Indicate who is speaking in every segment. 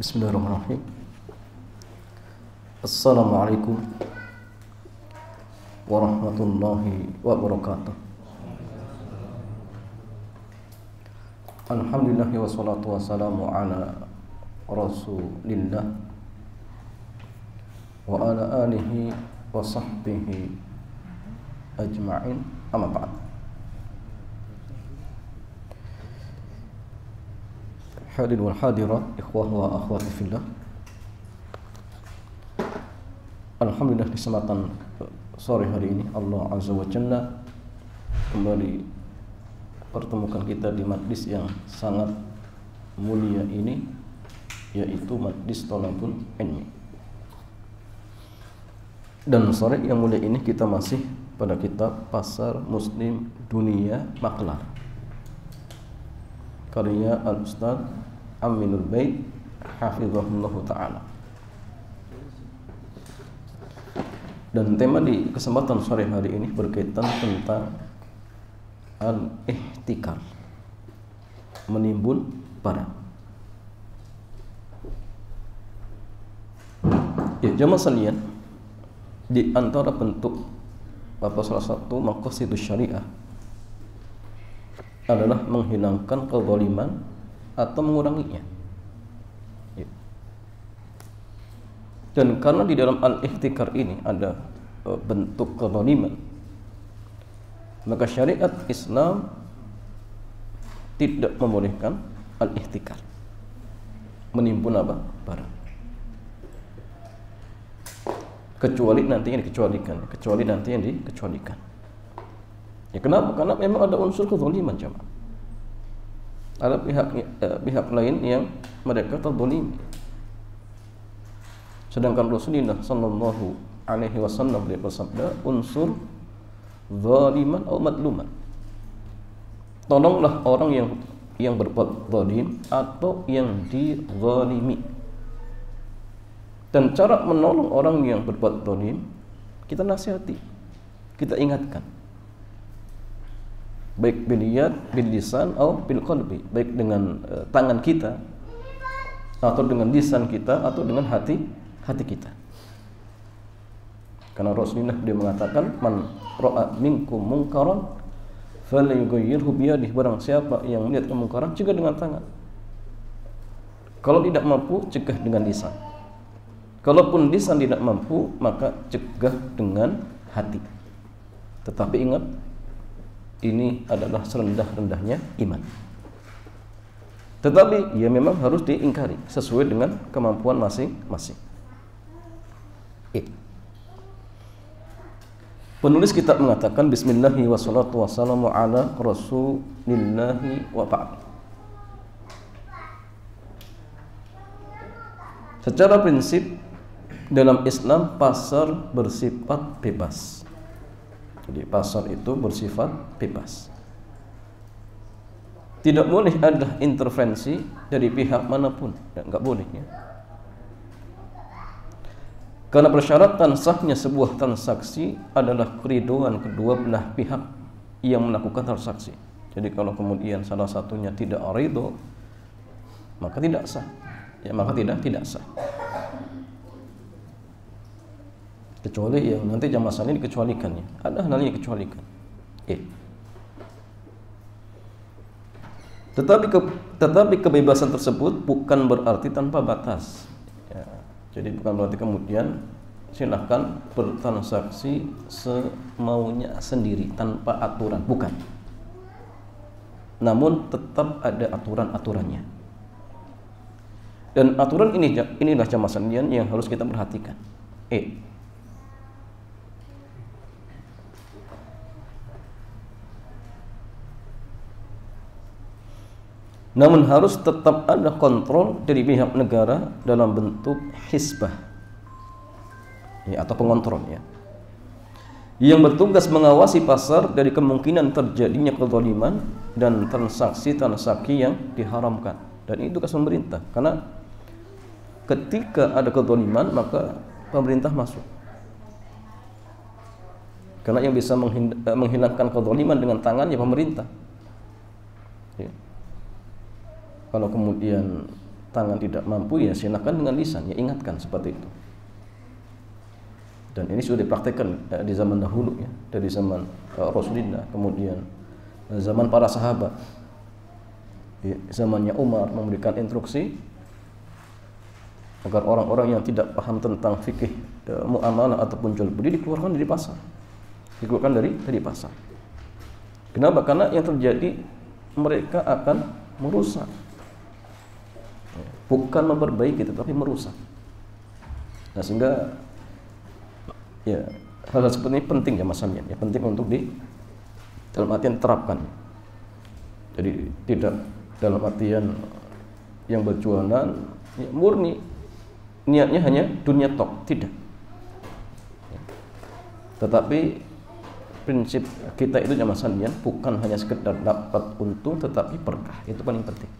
Speaker 1: Bismillahirrahmanirrahim. Assalamualaikum warahmatullahi wabarakatuh. Alhamdulillah wassalatu wassalamu ala Rasulillah wa ala alihi wa sahbihi ajma'in, amma ba'd. Hadirin wal hadirat, ikhwah wa akhwati fillah. Alhamdulillah, di kesempatan sore hari ini Allah Azza wa Jalla kembali pertemukan kita di majlis yang sangat mulia ini, yaitu majlis thalabul ilmi. Dan sore yang mulia ini kita masih pada kitab Pasar Muslim Dunia Maklar, karya Al-Ustaz Aminul Bait hafizahullah ta'ala. Dan tema di kesempatan sore hari ini berkaitan tentang al-ihtikar, menimbun barang. Ya, jamaah sekalian, di antara bentuk atau salah satu maqasidus syariah adalah menghilangkan kezaliman atau menguranginya. Dan karena di dalam al-ihtikar ini ada bentuk kezaliman, maka syariat Islam tidak membolehkan al-ihtikar, menimbun apa? Barang. Kecuali nanti yang dikecualikan. Ya, kenapa? Karena memang ada unsur kezaliman, jemaah. Ada pihak lain yang mereka terzalimi. Sedangkan Rasulullah sallallahu alaihi wasallam beliau bersabda, unsur zaliman atau madluman. Tolonglah orang yang berbuat zalim atau yang dizalimi. Dan cara menolong orang yang berbuat zalim, kita nasihati, kita ingatkan. Baik biliyad, bil lisan atau bil qalbi, baik dengan tangan kita atau dengan lisan kita atau dengan hati kita. Karena Rasulullah dia mengatakan, man ra'a minkum munkaran falyughayyirhu biyadihi, barang siapa yang melihat kemungkaran cegah dengan tangan. Kalau tidak mampu, cegah dengan lisan. Kalaupun lisan tidak mampu, maka cegah dengan hati. Tetapi ingat, ini adalah serendah-rendahnya iman. Tetapi ya memang harus diingkari sesuai dengan kemampuan masing-masing. Penulis kitab mengatakan, bismillahi wassalatu wassalamu ala rasulillahi wa ba'd. Secara prinsip dalam Islam pasar bersifat bebas. Jadi pasar itu bersifat bebas. Tidak boleh ada intervensi dari pihak manapun, enggak boleh ya. Karena persyaratan sahnya sebuah transaksi adalah keridhaan kedua belah pihak yang melakukan transaksi. Jadi kalau kemudian salah satunya tidak ridho, maka tidak sah. Ya, maka tidak sah. Kecuali yang nanti jamaah salin dikecualikan ya. Ada hal yang dikecualikan. Tetapi kebebasan tersebut bukan berarti tanpa batas. Ya, jadi bukan berarti kemudian silahkan bertransaksi semaunya sendiri tanpa aturan, bukan. Namun tetap ada aturan-aturannya. Dan aturan inilah jamaah sekalian yang harus kita perhatikan. Namun harus tetap ada kontrol dari pihak negara dalam bentuk hisbah ya, atau pengontrol ya, yang bertugas mengawasi pasar dari kemungkinan terjadinya kezaliman dan transaksi-transaksi yang diharamkan. Dan itu tugas pemerintah, karena ketika ada kezaliman maka pemerintah masuk. Karena yang bisa menghilangkan kezaliman dengan tangannya pemerintah. Ya. Kalau kemudian tangan tidak mampu, ya silakan dengan lisan, ya ingatkan seperti itu. Dan ini sudah dipraktikkan di zaman dahulu, ya, dari zaman Rasulullah, kemudian zaman para sahabat, ya, zamannya Umar memberikan instruksi agar orang-orang yang tidak paham tentang fikih muamalah ataupun jual beli dikeluarkan dari pasar. Dikeluarkan dari pasar. Kenapa? Karena yang terjadi mereka akan merusak. Bukan memperbaiki tetapi merusak. Nah, sehingga ya hal seperti ini penting ya Mas Samyan, ya penting untuk dalam artian terapkan. Jadi tidak dalam artian yang berjualan ya, murni niatnya hanya dunia tok, tidak. Tetapi prinsip kita itu Mas Samyan bukan hanya sekedar dapat untung tetapi berkah. Itu paling penting.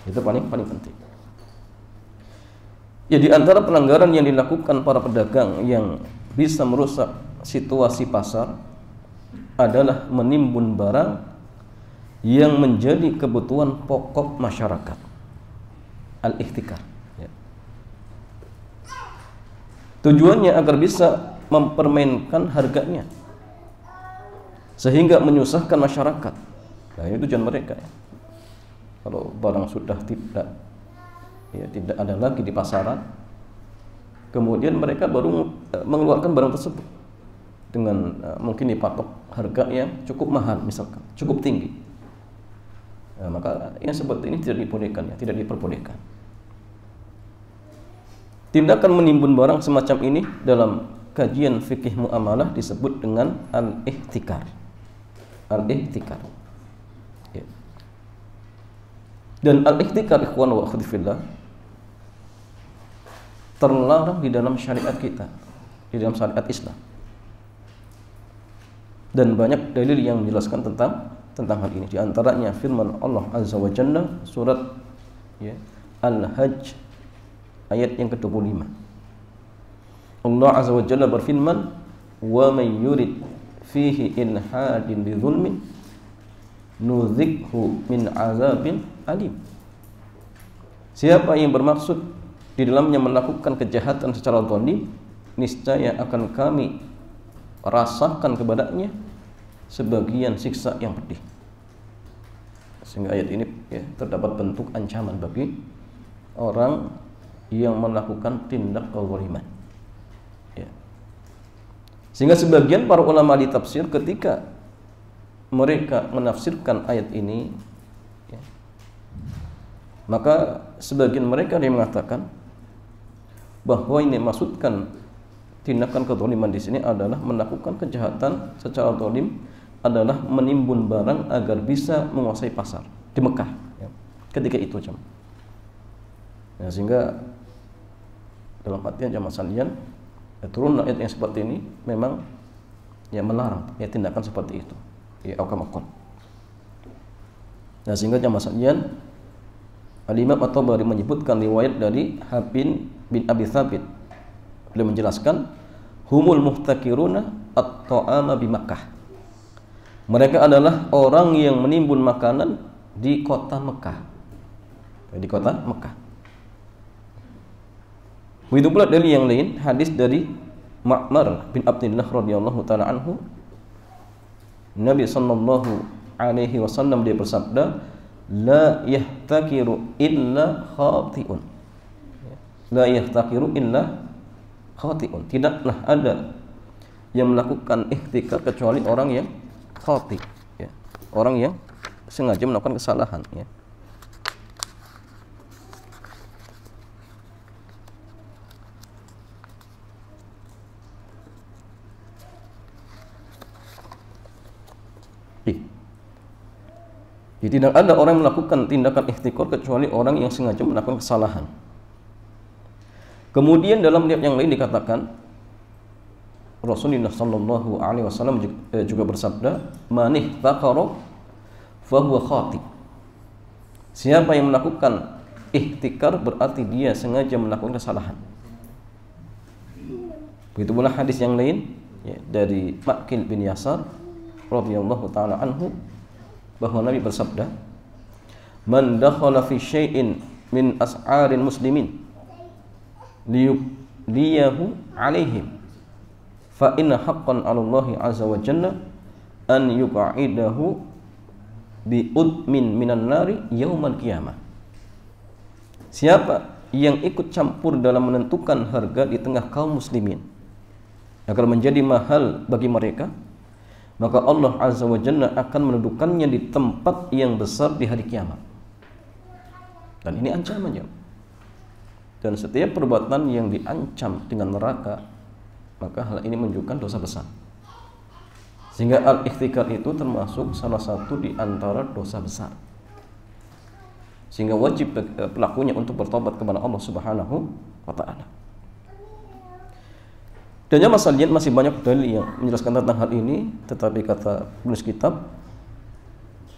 Speaker 1: Itu paling penting. Ya, di antara pelanggaran yang dilakukan para pedagang yang bisa merusak situasi pasar adalah menimbun barang yang menjadi kebutuhan pokok masyarakat. Al-ihtikar. Ya. Tujuannya agar bisa mempermainkan harganya sehingga menyusahkan masyarakat. Nah, itu tujuan mereka. Ya. Kalau barang sudah tidak ada lagi di pasaran, kemudian mereka baru mengeluarkan barang tersebut dengan mungkin dipatok harga yang cukup mahal, misalkan cukup tinggi. Nah, maka yang seperti ini tidak dibolehkan, ya, tidak diperbolehkan. Tindakan menimbun barang semacam ini dalam kajian fikih muamalah disebut dengan al-ihtikar. Al-ihtikar. Ya. Dan al-ihtikar, ikhwan wa akhwati fillah, terlarang di dalam syariat kita, di dalam syariat Islam. Dan banyak dalil yang menjelaskan tentang hal ini. Di antaranya firman Allah Azza wa Jalla surat ya, Al-Hajj ayat yang ke-25. Allah Azza wa Jalla berfirman, "Wa may yurid fihi ilhadin bi dzulmin nudzikhu min azabin alim." Siapa yang bermaksud di dalamnya melakukan kejahatan secara zalim, niscaya akan kami rasakan kepadanya sebagian siksa yang pedih. Sehingga ayat ini ya, terdapat bentuk ancaman bagi orang yang melakukan tindak kezaliman. Ya. Sehingga sebagian para ulama di tafsir ketika mereka menafsirkan ayat ini, ya, maka sebagian mereka yang mengatakan bahwa ini maksudkan tindakan kezaliman di sini adalah melakukan kejahatan secara zalim, adalah menimbun barang agar bisa menguasai pasar di Mekah. Ya. Ketika itu jemaah. Nah, sehingga dalam artian jamaah sekalian, turun ayat yang seperti ini memang ya melarang ya tindakan seperti itu. Ya aukamakon. Nah, sehingga jamaah sekalian, Al-Imam At-Tabari menyebutkan riwayat dari Habib bin Abi Thabit. Beliau menjelaskan, humul muhtakiruna at-ta'ama bi Makkah. Mereka adalah orang yang menimbun makanan di kota Mekah. Di kota Mekah. Begitu pula dari yang lain, hadis dari Ma'mar bin Abdullah radhiyallahu taala anhu, Nabi sallallahu alaihi wasallam dia bersabda, la yahtakiru illa khati'un. La yahtakiru illa khati'un. Tidaklah ada yang melakukan ihtikar kecuali orang yang khati, ya. Orang yang sengaja melakukan kesalahan, ya. Jadi tidak ada orang yang melakukan tindakan ihtikar kecuali orang yang sengaja melakukan kesalahan. Kemudian dalam riwayat yang lain dikatakan Rasulullah sallallahu alaihi wasallam juga bersabda, "Man ihtakara fa huwa khati." Siapa yang melakukan ihtikar berarti dia sengaja melakukan kesalahan. Begitu pula hadis yang lain ya, dari Ma'qil bin Yasar radhiyallahu taala anhu bahwa Nabi bersabda, "Man dakhala fi syai'in min as'arin muslimin liyuliyahu alaihim fa inna haqqan 'ala Allah azza wa jalla an yuq'idahu bi udmin minan nari yaumal qiyamah." Siapa yang ikut campur dalam menentukan harga di tengah kaum muslimin agar menjadi mahal bagi mereka, maka Allah azza wa jalla akan mendudukannya di tempat yang besar di hari kiamat. Dan ini ancamannya. Dan setiap perbuatan yang diancam dengan neraka, maka hal ini menunjukkan dosa besar. Sehingga al-ihtikar itu termasuk salah satu di antara dosa besar. Sehingga wajib pelakunya untuk bertobat kepada Allah Subhanahu wa taala. Dan ya masalian, masih banyak dalil yang menjelaskan tentang hal ini, tetapi kata penulis kitab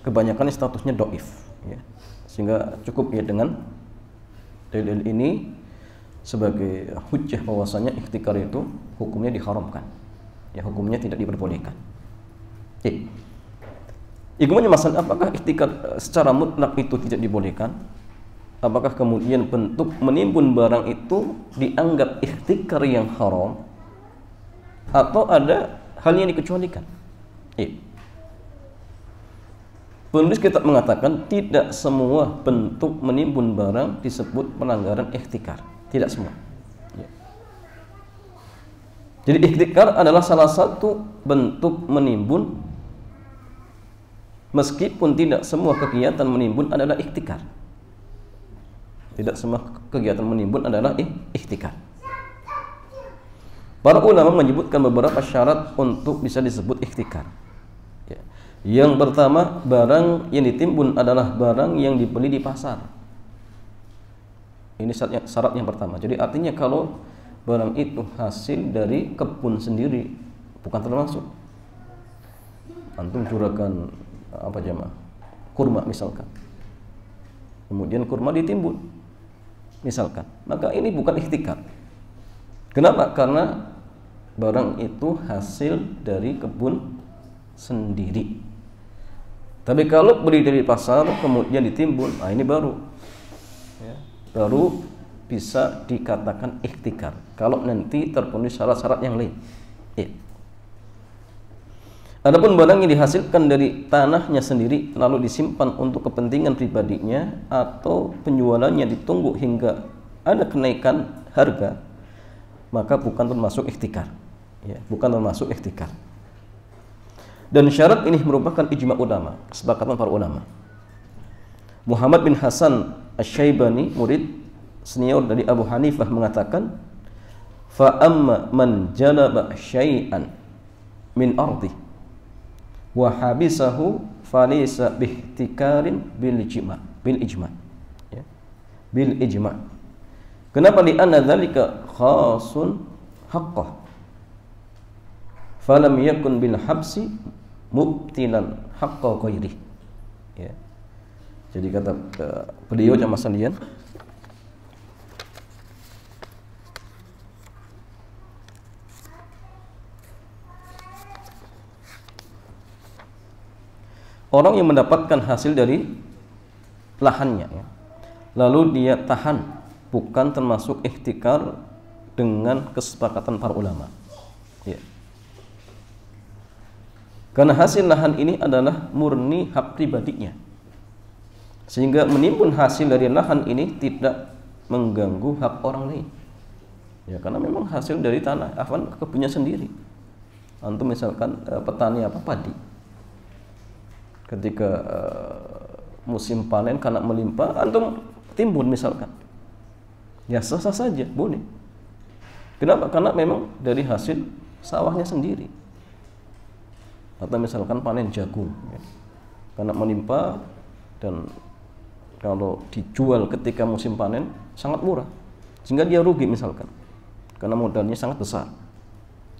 Speaker 1: kebanyakan statusnya dhaif, ya. Sehingga cukup ya dengan dalil ini sebagai hujjah bahwasanya ihtikar itu hukumnya diharamkan. Ya, hukumnya tidak diperbolehkan. Kemudian masalah apakah ihtikar secara mutlak itu tidak dibolehkan? Apakah kemudian bentuk menimbun barang itu dianggap ihtikar yang haram, atau ada hal yang dikecualikan? Penulis kitab mengatakan tidak semua bentuk menimbun barang disebut pelanggaran ihtikar, tidak semua. Jadi ihtikar adalah salah satu bentuk menimbun, meskipun tidak semua kegiatan menimbun adalah ihtikar. Tidak semua kegiatan menimbun adalah ihtikar. Para ulama menyebutkan beberapa syarat untuk bisa disebut ihtikar. Ya. Yang pertama, barang yang ditimbun adalah barang yang dibeli di pasar. Ini syarat yang pertama. Jadi artinya kalau barang itu hasil dari kebun sendiri, bukan termasuk antum juragan kurma misalkan, kemudian kurma ditimbun misalkan, maka ini bukan ihtikar. Kenapa? Karena barang itu hasil dari kebun sendiri. Tapi kalau beli dari pasar kemudian ditimbun, nah ini baru bisa dikatakan ihtikar kalau nanti terpenuhi syarat-syarat yang lain. Adapun barang yang dihasilkan dari tanahnya sendiri lalu disimpan untuk kepentingan pribadinya atau penjualannya ditunggu hingga ada kenaikan harga, maka bukan termasuk ihtikar. Ya, bukan termasuk ihtikar. Dan syarat ini merupakan ijma ulama, kesepakatan para ulama. Muhammad bin Hasan Asy-Syaibani, murid senior dari Abu Hanifah, mengatakan, fa amma man jalaba syai'an min ardi wa habisahu falaysa bihtikarin bil ijma. Ya. Bil ijma. Kenapa? Li anna dzalika khasun haqqah. Falam yakun bil habsi mubtilan haqqa ghairi. Ya. Jadi kata beliau jamaah sekalian, orang yang mendapatkan hasil dari lahannya, ya, lalu dia tahan, bukan termasuk ihtikar dengan kesepakatan para ulama. Ya. Karena hasil lahan ini adalah murni hak pribadinya, sehingga menimbun hasil dari lahan ini tidak mengganggu hak orang lain. Ya, karena memang hasil dari tanah, kebunnya sendiri. Antum misalkan petani padi, ketika musim panen karena melimpah, antum timbun misalkan, ya sah-sah saja, boleh. Kenapa? Karena memang dari hasil sawahnya sendiri. Atau misalkan panen jagung, ya, karena melimpah, dan kalau dijual ketika musim panen sangat murah, sehingga dia rugi misalkan, karena modalnya sangat besar,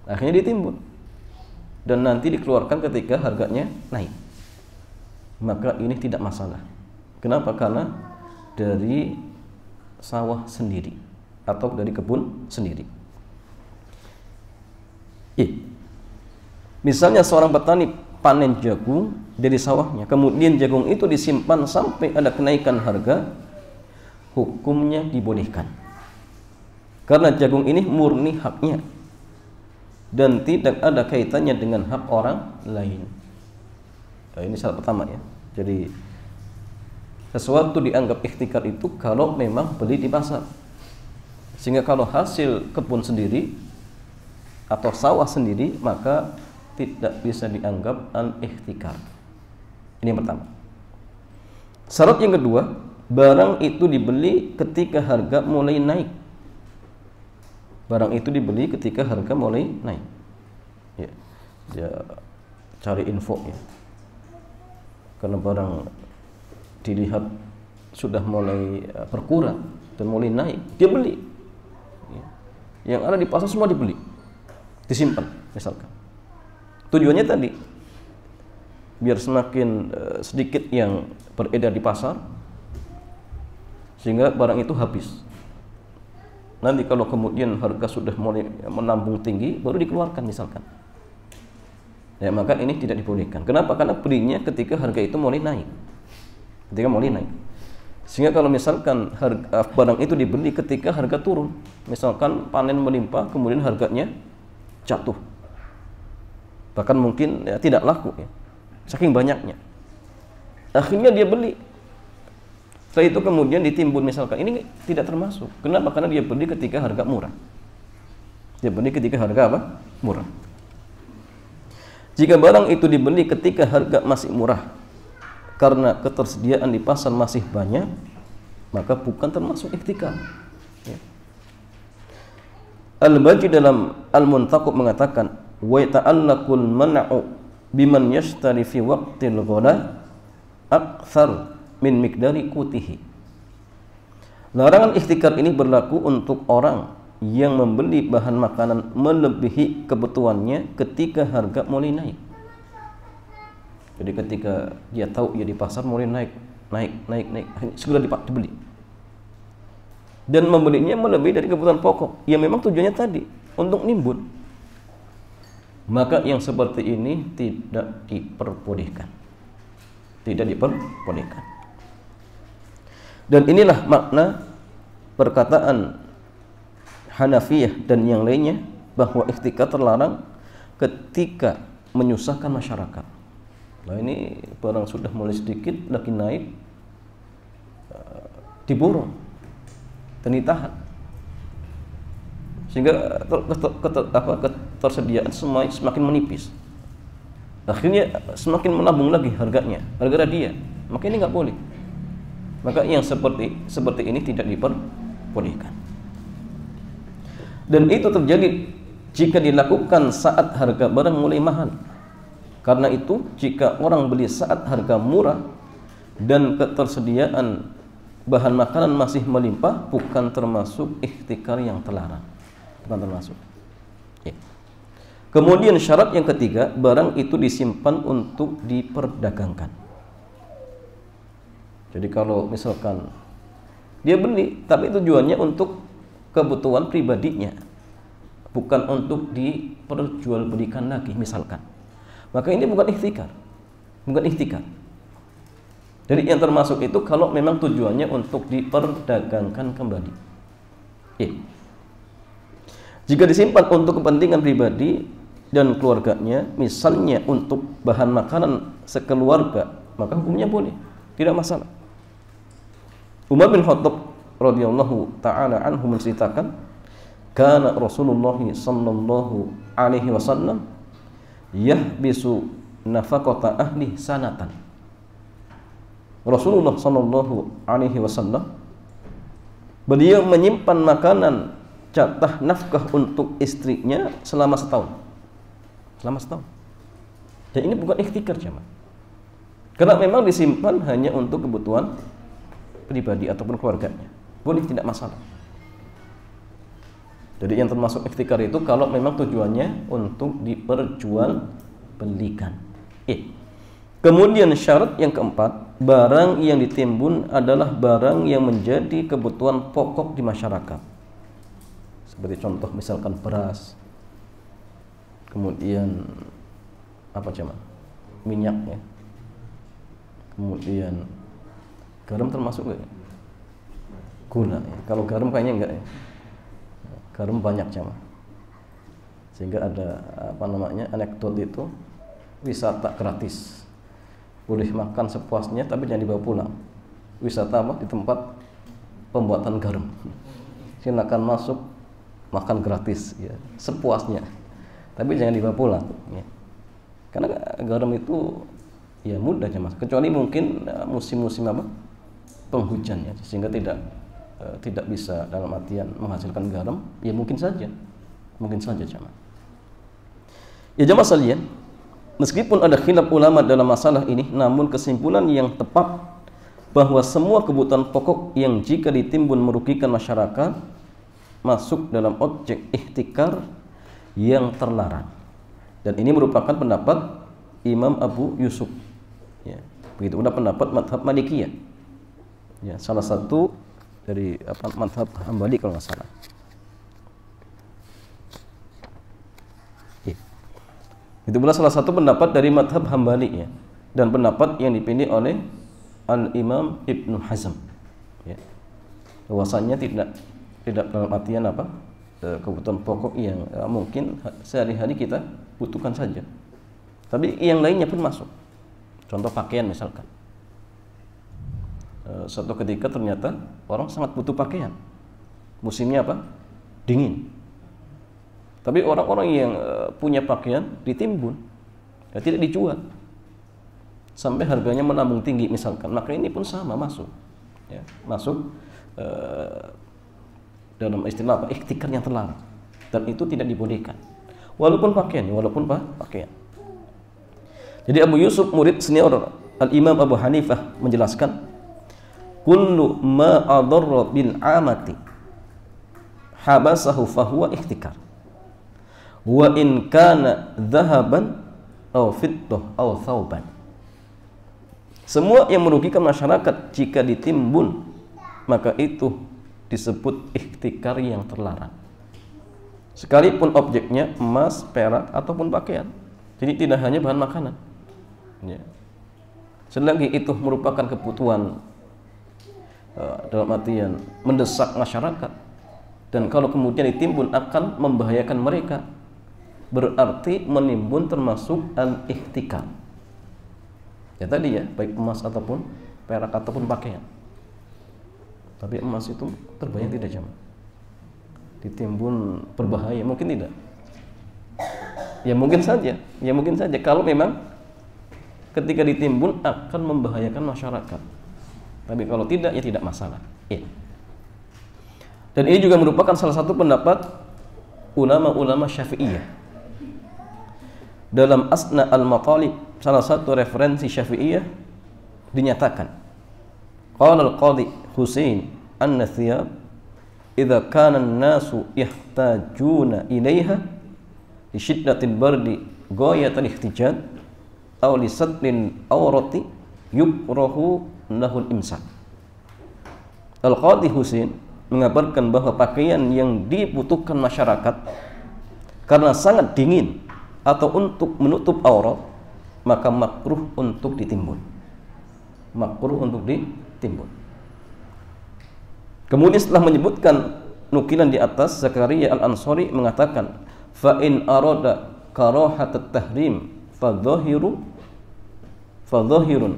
Speaker 1: akhirnya ditimbun dan nanti dikeluarkan ketika harganya naik, maka ini tidak masalah. Kenapa? Karena dari sawah sendiri atau dari kebun sendiri. Misalnya seorang petani panen jagung dari sawahnya, kemudian jagung itu disimpan sampai ada kenaikan harga, hukumnya dibolehkan. Karena jagung ini murni haknya dan tidak ada kaitannya dengan hak orang lain. Nah, ini syarat pertama ya. Jadi sesuatu dianggap ikhtikar itu kalau memang beli di pasar. Sehingga kalau hasil kebun sendiri atau sawah sendiri, maka tidak bisa dianggap al-ikhtikar. Ini yang pertama. Syarat yang kedua, barang itu dibeli ketika harga mulai naik. Barang itu dibeli ketika harga mulai naik. Ya, dia cari info ya. Karena barang dilihat sudah mulai berkurang dan mulai naik, dia beli. Ya. Yang ada di pasar semua dibeli, disimpan misalkan. Tujuannya tadi biar semakin sedikit yang beredar di pasar sehingga barang itu habis. Nanti kalau kemudian harga sudah mulai menambung tinggi baru dikeluarkan misalkan. Ya, maka ini tidak dibolehkan. Kenapa? Karena belinya ketika harga itu mulai naik. Ketika mulai naik. Sehingga kalau misalkan barang itu dibeli ketika harga turun, misalkan panen melimpah kemudian harganya jatuh. Bahkan mungkin ya, tidak laku ya. Saking banyaknya. Akhirnya dia beli. Setelah itu kemudian ditimbun misalkan, ini tidak termasuk. Kenapa? Karena dia beli ketika harga murah. Dia beli ketika harga apa? Murah. Jika barang itu dibeli ketika harga masih murah karena ketersediaan di pasar masih banyak, maka bukan termasuk ikhtikar. Ya. Al-Baji dalam Al-Muntaqib mengatakan, wa ta'allaqul man'u biman yashtari fi waqtil ghala akthar min miqdari qutihi. Larangan ikhtikar ini berlaku untuk orang yang membeli bahan makanan melebihi kebutuhannya ketika harga mulai naik. Jadi ketika dia tahu ya di pasar mulai naik, segera dibeli. Dan membelinya melebihi dari kebutuhan pokok. Ya memang tujuannya tadi untuk nimbun. Maka yang seperti ini tidak diperbolehkan. Tidak diperbolehkan. Dan inilah makna perkataan Hanafiyah dan yang lainnya bahwa ikhtikar terlarang ketika menyusahkan masyarakat. Nah ini barang sudah mulai sedikit lagi naik, diborong dan ditahan sehingga ketersediaan semakin menipis. Akhirnya semakin menabung lagi harganya, harga dia. Maka ini nggak boleh. Maka yang seperti ini tidak diperbolehkan. Dan itu terjadi jika dilakukan saat harga barang mulai mahal. Karena itu jika orang beli saat harga murah dan ketersediaan bahan makanan masih melimpah, bukan termasuk ikhtikar yang terlarang. Bukan termasuk. Ya. Kemudian syarat yang ketiga, barang itu disimpan untuk diperdagangkan. Jadi kalau misalkan dia beli, tapi tujuannya untuk kebutuhan pribadinya, bukan untuk diperjualbelikan lagi misalkan, maka ini bukan ikhtikar. Bukan ikhtikar. Jadi yang termasuk itu kalau memang tujuannya untuk diperdagangkan kembali. Jika disimpan untuk kepentingan pribadi dan keluarganya, misalnya untuk bahan makanan sekeluarga, maka hukumnya boleh, tidak masalah. Umar bin Khattab radhiyallahu ta'ala anhu menceritakan, kana Rasulullah sallallahu alaihi wasallam yahbisu nafaqata ahli sanatan. Rasulullah sallallahu alaihi wasallam beliau menyimpan makanan jatah nafkah untuk istrinya selama setahun. Selama setahun. Dan ini bukan ikhtikar jemaah. Karena memang disimpan hanya untuk kebutuhan pribadi ataupun keluarganya. Boleh, tidak masalah. Jadi yang termasuk ikhtikar itu kalau memang tujuannya untuk diperjualbelikan. Kemudian syarat yang keempat, barang yang ditimbun adalah barang yang menjadi kebutuhan pokok di masyarakat. Seperti contoh misalkan beras, kemudian apa cuma minyak ya. Kemudian garam termasuk nggak ya? Gula ya. Kalau garam kayaknya enggak ya. Garam banyak cuma. Sehingga ada apa namanya anekdot itu, wisata gratis, boleh makan sepuasnya tapi jangan dibawa pulang. Wisata apa? Di tempat pembuatan garam, silakan masuk, makan gratis ya, sepuasnya, tapi jangan dibawa pulang ya. Karena garam itu ya mudah aja mas, kecuali mungkin musim-musim apa penghujan ya, sehingga tidak bisa dalam artian menghasilkan garam ya, mungkin saja jamaah. Ya jamaah sekalian, meskipun ada khilaf ulama dalam masalah ini, namun kesimpulan yang tepat bahwa semua kebutuhan pokok yang jika ditimbun merugikan masyarakat masuk dalam objek ihtikar yang terlarang. Dan ini merupakan pendapat Imam Abu Yusuf. Ya, begitu pula pendapat madhab Malikiyah. Ya, salah satu dari madhab Hambali kalau nggak salah. Itu pula salah satu pendapat dari madhab Hambali ya, dan pendapat yang dipilih oleh Al-Imam Ibnu Hazm ya, bahwasannya tidak dalam artian apa kebutuhan pokok yang mungkin sehari-hari kita butuhkan saja, tapi yang lainnya pun masuk. Contoh pakaian misalkan, suatu ketika ternyata orang sangat butuh pakaian, musimnya apa? Dingin. Tapi orang-orang yang punya pakaian ditimbun, ya, tidak dijual, sampai harganya melambung tinggi misalkan, maka ini pun sama masuk, ya, masuk dalam istilah apa? Ihtikar yang terlarang, dan itu tidak dibolehkan, walaupun pakaian. Jadi Abu Yusuf, murid senior Al-Imam Abu Hanifah, menjelaskan, kullu ma adarra bil amati habasahu fahuwa ihtikar. Wa in kana dhahaban aw fiddah aw thawban. Semua yang merugikan masyarakat jika ditimbun, maka itu disebut ihtikar yang terlarang, sekalipun objeknya emas, perak ataupun pakaian. Jadi tidak hanya bahan makanan ya. Selagi itu merupakan kebutuhan dalam artian mendesak masyarakat, dan kalau kemudian ditimbun akan membahayakan mereka, berarti menimbun termasuk al-ihtikar. Ya tadi ya, baik emas ataupun perak ataupun pakaian. Tapi emas itu terbayang tidak jamaah? Ditimbun berbahaya? Mungkin tidak. Ya mungkin saja. Kalau memang ketika ditimbun akan membahayakan masyarakat. Tapi kalau tidak, ya tidak masalah. Ya. Dan ini juga merupakan salah satu pendapat ulama-ulama Syafi'iyah. Dalam Asna al-Matalib, salah satu referensi Syafi'iyah, dinyatakan, qala al-Qadhi Husain an-Nathiyab, idza kana an-nasu yahtajuna ilaiha li shiddatil bardi ghayatan ihtijaj aw li sadlin awrati yukrahu lahul imsak. Al-Qadhi Husain mengabarkan bahwa pakaian yang dibutuhkan masyarakat karena sangat dingin atau untuk menutup aurat, maka makruh untuk ditimbun. Kemudian setelah menyebutkan nukilan di atas, Zakaria Al-Ansari mengatakan, fa in arada karahat at-tahrim fadhahirun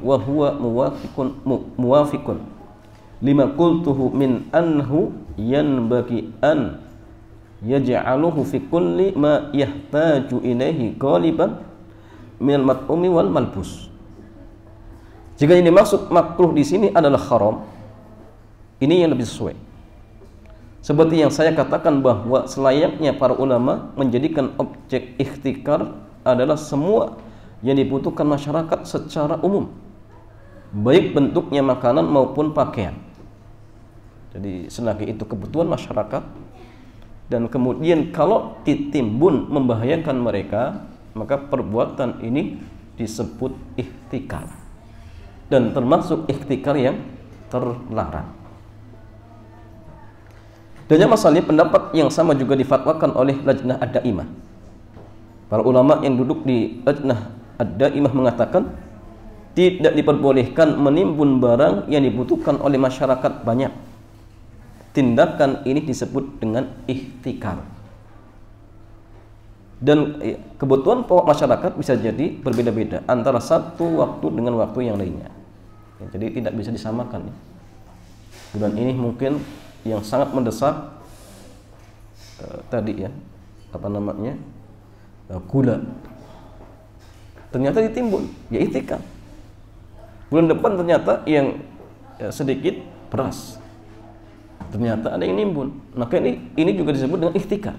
Speaker 1: wa huwa muwafiqun lima qultuhu min anhu yanbaghi an yaj'aluhu fi kulli ma yahtaju ilaihi ghaliban minal mat'umi wal malbus. Jika yang dimaksud makruh di sini adalah haram, ini yang lebih sesuai. Seperti yang saya katakan bahwa selayaknya para ulama menjadikan objek ihtikar adalah semua yang dibutuhkan masyarakat secara umum, baik bentuknya makanan maupun pakaian. Jadi selagi itu kebutuhan masyarakat, dan kemudian kalau ditimbun membahayakan mereka, maka perbuatan ini disebut ihtikar, dan termasuk ihtikar yang terlarang. Dan yang masalahnya pendapat yang sama juga difatwakan oleh Lajnah Ad-Daimah. Para ulama yang duduk di Lajnah Ad-Daimah mengatakan tidak diperbolehkan menimbun barang yang dibutuhkan oleh masyarakat banyak. Tindakan ini disebut dengan ihtikar. Dan kebutuhan pokok masyarakat bisa jadi berbeda-beda antara satu waktu dengan waktu yang lainnya. Jadi tidak bisa disamakan. Bulan ini mungkin yang sangat mendesak tadi ya, apa namanya, gula. Ternyata ditimbun, ya ihtikar. Bulan depan ternyata yang sedikit beras, ternyata ada yang nimbun. Maka ini juga disebut dengan ihtikar.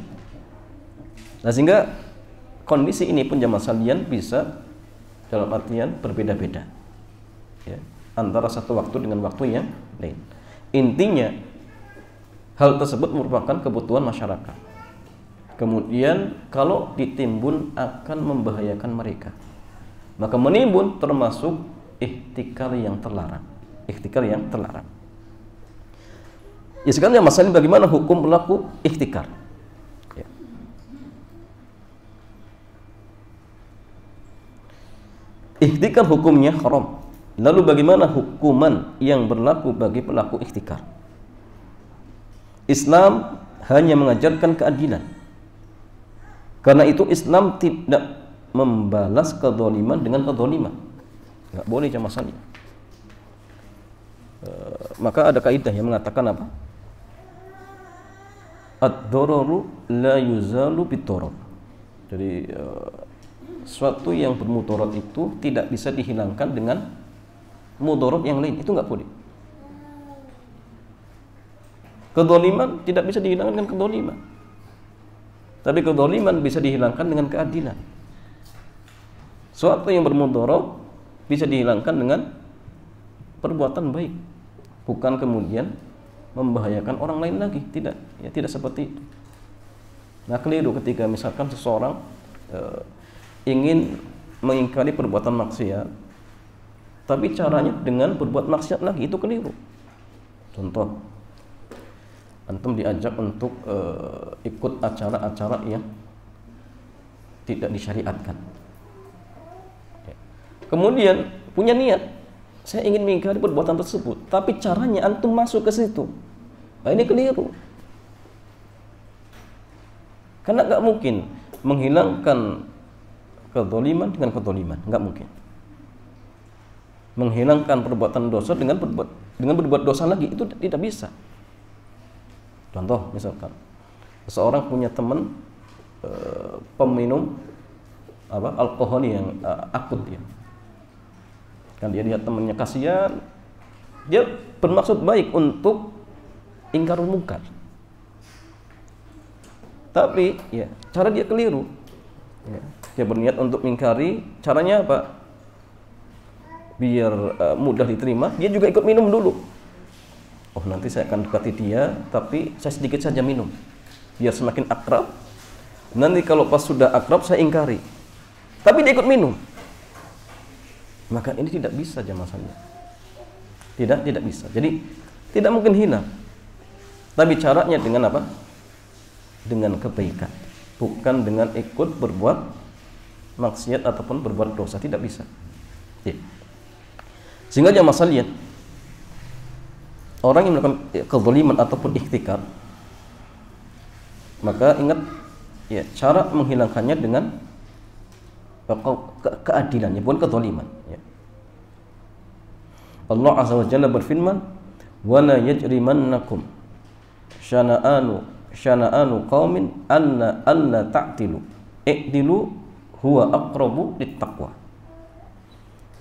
Speaker 1: Nah, sehingga kondisi ini pun jamaah sekalian bisa dalam artian berbeda-beda ya, antara satu waktu dengan waktu yang lain. Intinya hal tersebut merupakan kebutuhan masyarakat. Kemudian kalau ditimbun akan membahayakan mereka, maka menimbun termasuk ihtikar yang terlarang. Ihtikar yang terlarang. Ya, sekarang masalah bagaimana hukum pelaku ihtikar. Ya. Ihtikar hukumnya haram. Lalu bagaimana hukuman yang berlaku bagi pelaku ihtikar? Islam hanya mengajarkan keadilan. Karena itu Islam tidak membalas kezaliman dengan kezaliman. Nggak boleh jamaah sekalian. Maka ada kaidah yang mengatakan apa? Ad-dararu la yuzalu bid-darar. Jadi sesuatu yang bermudarat itu tidak bisa dihilangkan dengan mudarat yang lain. Itu nggak boleh. Kezaliman tidak bisa dihilangkan dengan kezaliman. Tapi kezaliman bisa dihilangkan dengan keadilan. Sesuatu yang bermudarat bisa dihilangkan dengan perbuatan baik, bukan kemudian membahayakan orang lain lagi. Tidak, ya tidak seperti itu. Nah, keliru ketika misalkan seseorang ingin mengingkari perbuatan maksiat, tapi caranya dengan berbuat maksiat lagi, itu keliru. Contoh, antum diajak untuk ikut acara-acara yang tidak disyariatkan. Kemudian punya niat, saya ingin mengingkari perbuatan tersebut, tapi caranya antum masuk ke situ. Nah, ini keliru. Karena nggak mungkin menghilangkan kezaliman dengan kezaliman, nggak mungkin. Menghilangkan perbuatan dosa dengan berbuat dosa lagi, itu tidak bisa. Contoh, misalkan seseorang punya teman peminum alkohol yang akut ya. Kan dia lihat temannya kasihan, dia bermaksud baik untuk ingkarul munkar, tapi ya cara dia keliru ya. Dia berniat untuk mengingkari, caranya apa? Biar mudah diterima, dia juga ikut minum dulu. Oh, nanti saya akan dekati dia, tapi saya sedikit saja minum biar semakin akrab. Nanti kalau pas sudah akrab saya ingkari, tapi dia ikut minum. Maka ini tidak bisa jamaah sekalian. Tidak bisa. Jadi tidak mungkin hilang. Tapi caranya dengan apa? Dengan kebaikan, bukan dengan ikut berbuat maksiat ataupun berbuat dosa. Tidak bisa. Ya. Sehingga jamaah sekalian, orang yang melakukan kezaliman ataupun ihtikar, maka ingat ya, cara menghilangkannya dengan keadilannya, bukan kezaliman ya. Allah Azza wa Jalla berfirman, wa la yajrimannakum syana'anu qaumin alla ta'dilu i'dilu huwa aqrabu littaqwa.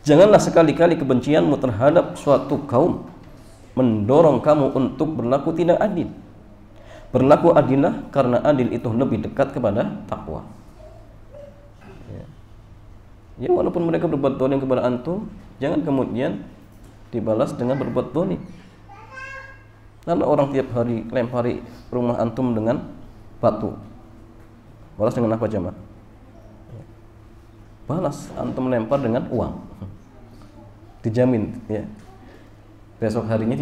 Speaker 1: Janganlah sekali-kali kebencianmu terhadap suatu kaum mendorong kamu untuk berlaku tidak adil. Berlaku adillah, karena adil itu lebih dekat kepada takwa. Ya, walaupun mereka berbuat dolim kepada antum, jangan kemudian dibalas dengan berbuat dolim. Karena orang tiap hari lempari rumah antum dengan batu, balas dengan apa jamaah? Balas antum lempar dengan uang, dijamin ya, besok harinya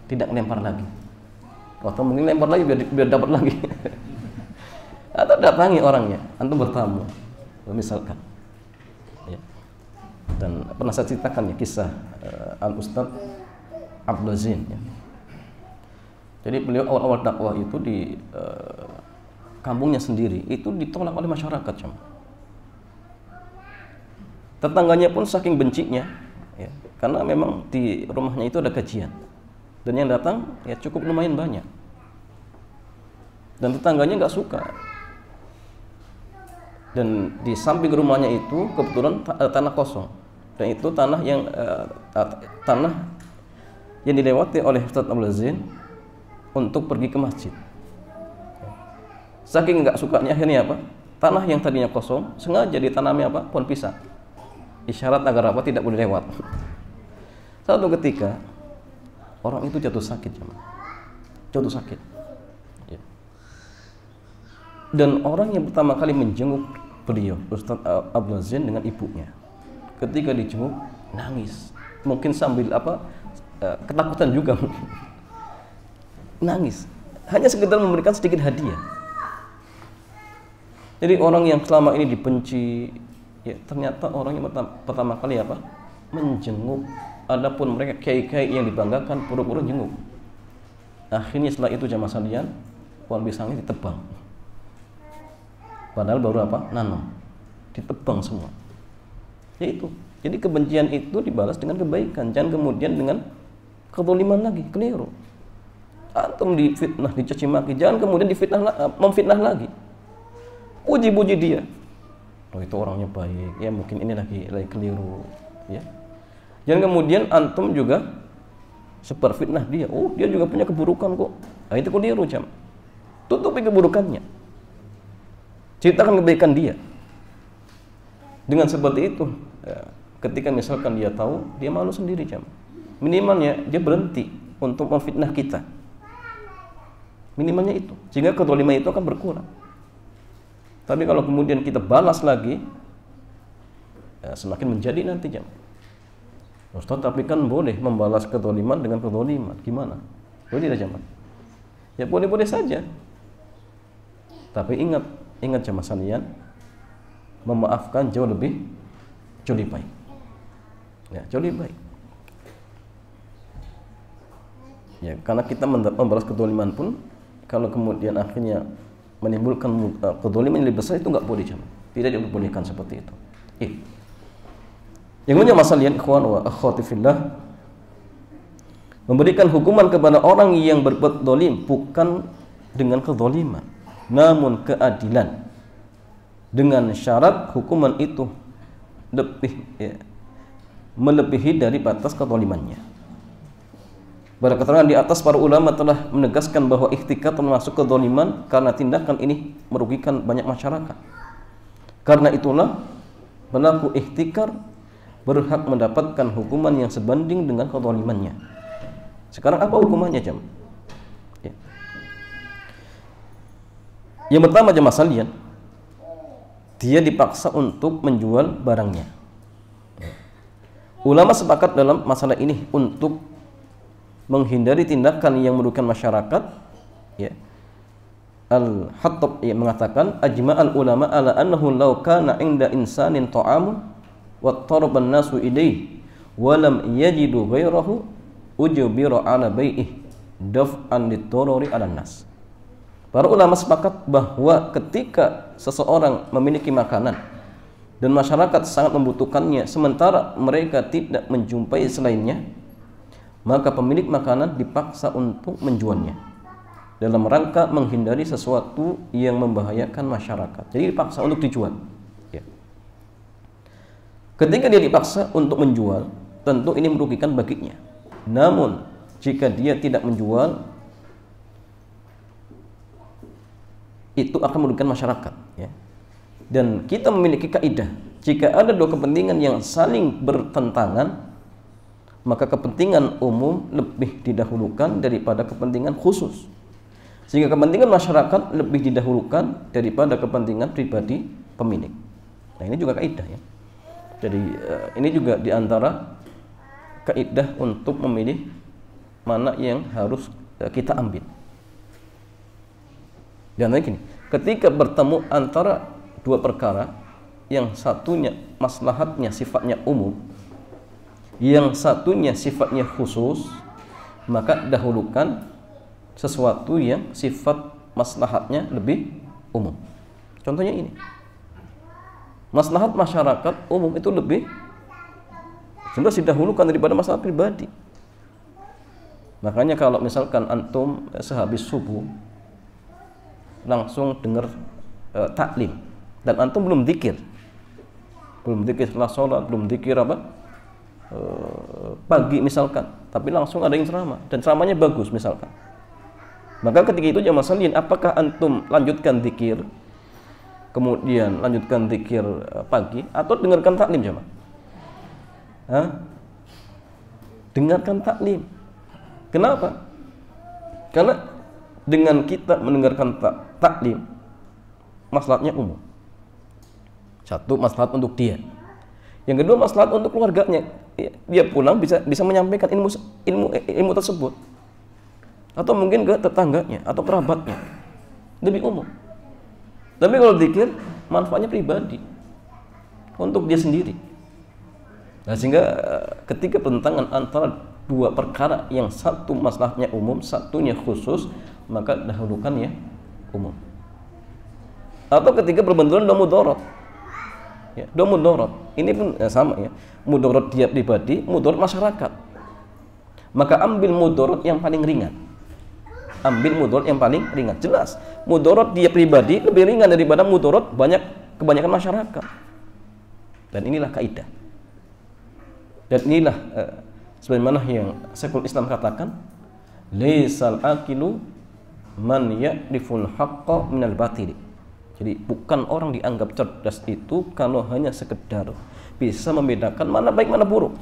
Speaker 1: tidak lempar lagi. Atau mungkin lempar lagi biar dapat lagi. Atau datangi orangnya, antum bertamu misalkan ya. Dan pernah saya ceritakan ya kisah Al Ustadz Abdul Zin ya. Jadi beliau awal-awal dakwah itu di kampungnya sendiri itu ditolak oleh masyarakat, cuma tetangganya pun saking bencinya ya, karena memang di rumahnya itu ada kajian dan yang datang ya cukup lumayan banyak dan tetangganya nggak suka. Dan di samping rumahnya itu kebetulan tanah kosong dan itu tanah yang dilewati oleh Ustadz Abdul Zin untuk pergi ke masjid. Saking nggak sukanya akhirnya apa? Tanah yang tadinya kosong sengaja ditanami apa? Pohon pisang. Isyarat agar apa? Tidak boleh lewat. Satu ketika orang itu jatuh sakit, jatuh sakit. Ya. Dan orang yang pertama kali menjenguk beliau, Ustadz Abdul Zin dengan ibunya. Ketika dijenguk nangis, mungkin sambil apa? Ketakutan juga. Nangis, hanya sekedar memberikan sedikit hadiah. Jadi orang yang selama ini dibenci, ya ternyata orang yang pertama kali apa? Menjenguk. Adapun mereka kiai-kiai yang dibanggakan pura-pura jenguk. Akhirnya setelah itu jamaah sekalian, pohon pisangnya ditebang. Padahal baru apa? Nanam. Ditebang semua. Ya itu. Jadi kebencian itu dibalas dengan kebaikan, jangan kemudian dengan kezaliman lagi, keliru. Antum difitnah, dicaci maki, jangan kemudian memfitnah lagi. Puji-puji dia. Oh itu orangnya baik, ya mungkin ini lagi keliru, ya. Jangan kemudian antum juga seperfitnah dia. Oh dia juga punya keburukan kok. Nah, itu keliru jam. Tutupi keburukannya. Ceritakan kebaikan dia. Dengan seperti itu, ya, ketika misalkan dia tahu, dia malu sendiri jam. Minimalnya dia berhenti untuk memfitnah kita. Minimalnya itu, sehingga kezaliman itu akan berkurang. Tapi kalau kemudian kita balas lagi, ya, semakin menjadi nanti jam. Ustaz, tapi kan boleh membalas kezaliman dengan kezaliman. Gimana? Boleh tidak jam? Ya boleh-boleh saja. Tapi ingat jamaah sekalian, memaafkan jauh lebih baik. Ya, jauh lebih baik. Ya, karena kita membalas kezaliman pun kalau kemudian akhirnya menimbulkan kezaliman yang lebih besar itu nggak boleh jamaah. Tidak diperbolehkan seperti itu. Yang punya masalah ikhwan wa akhwati fillah, memberikan hukuman kepada orang yang berbuat zalim bukan dengan kezaliman, namun keadilan. Dengan syarat hukuman itu melebihi dari batas kezalimannya. Pada keterangan di atas, para ulama telah menegaskan bahwa ihtikar termasuk kezaliman karena tindakan ini merugikan banyak masyarakat. Karena itulah pelaku ihtikar berhak mendapatkan hukuman yang sebanding dengan kezalimannya. Sekarang apa hukumannya jam? Ya. Yang pertama jamaah sekalian, dia dipaksa untuk menjual barangnya. Ulama sepakat dalam masalah ini untuk menghindari tindakan yang merugikan masyarakat. Ya. Al-Hattab mengatakan, ajma'al ulama ala annahu law kana 'inda insanin ta'amun wa taraba an-nasu ilayhi wa lam yajidu ghairahu ujbira 'ala bai'ih daf'an lit-darari 'ala an-nas. Para ulama sepakat bahwa ketika seseorang memiliki makanan dan masyarakat sangat membutuhkannya sementara mereka tidak menjumpai selainnya, maka pemilik makanan dipaksa untuk menjualnya dalam rangka menghindari sesuatu yang membahayakan masyarakat. Jadi dipaksa untuk dijual. Ya. Ketika dia dipaksa untuk menjual, tentu ini merugikan baginya. Namun jika dia tidak menjual, itu akan merugikan masyarakat. Ya. Dan kita memiliki kaidah, jika ada dua kepentingan yang saling bertentangan, maka kepentingan umum lebih didahulukan daripada kepentingan khusus. Sehingga kepentingan masyarakat lebih didahulukan daripada kepentingan pribadi pemilik. Nah, ini juga kaidah ya. Jadi ini juga diantara kaidah untuk memilih mana yang harus kita ambil. Dan lagi gini, ketika bertemu antara dua perkara yang satunya maslahatnya sifatnya umum, yang satunya sifatnya khusus, maka dahulukan sesuatu yang sifat maslahatnya lebih umum. Contohnya ini, maslahat masyarakat umum itu lebih sebenarnya didahulukan daripada masalah pribadi. Makanya kalau misalkan antum sehabis subuh langsung dengar taklim dan antum belum zikir setelah sholat, belum zikir pagi misalkan, tapi langsung ada yang ceramah dan ceramahnya bagus misalkan, maka ketika itu jamaah sekalian, apakah antum lanjutkan zikir kemudian lanjutkan zikir pagi atau dengarkan taklim jamaah? Dengarkan taklim. Kenapa? Karena dengan kita mendengarkan taklim, maslahatnya umum. Satu, maslahat untuk dia. Yang kedua, maslahat untuk keluarganya. Dia pulang bisa menyampaikan ilmu tersebut, atau mungkin ke tetangganya atau kerabatnya, lebih umum. Tapi kalau zikir, manfaatnya pribadi untuk dia sendiri. Nah, sehingga ketika pertentangan antara dua perkara yang satu maslahatnya umum, satunya khusus, maka dahulukan ya umum. Atau ketika berbenturan dua mudarat, ya, dua mudarat ini pun sama ya, mudarat dia pribadi, mudarat masyarakat, maka ambil mudarat yang paling ringan. Jelas mudarat dia pribadi lebih ringan daripada mudarat kebanyakan masyarakat. Dan inilah kaidah, dan inilah sebagaimana yang Syekhul Islam katakan, laisal aqilu man ya'riful haqqa minal batil. Jadi bukan orang dianggap cerdas itu kalau hanya sekedar bisa membedakan mana baik mana buruk.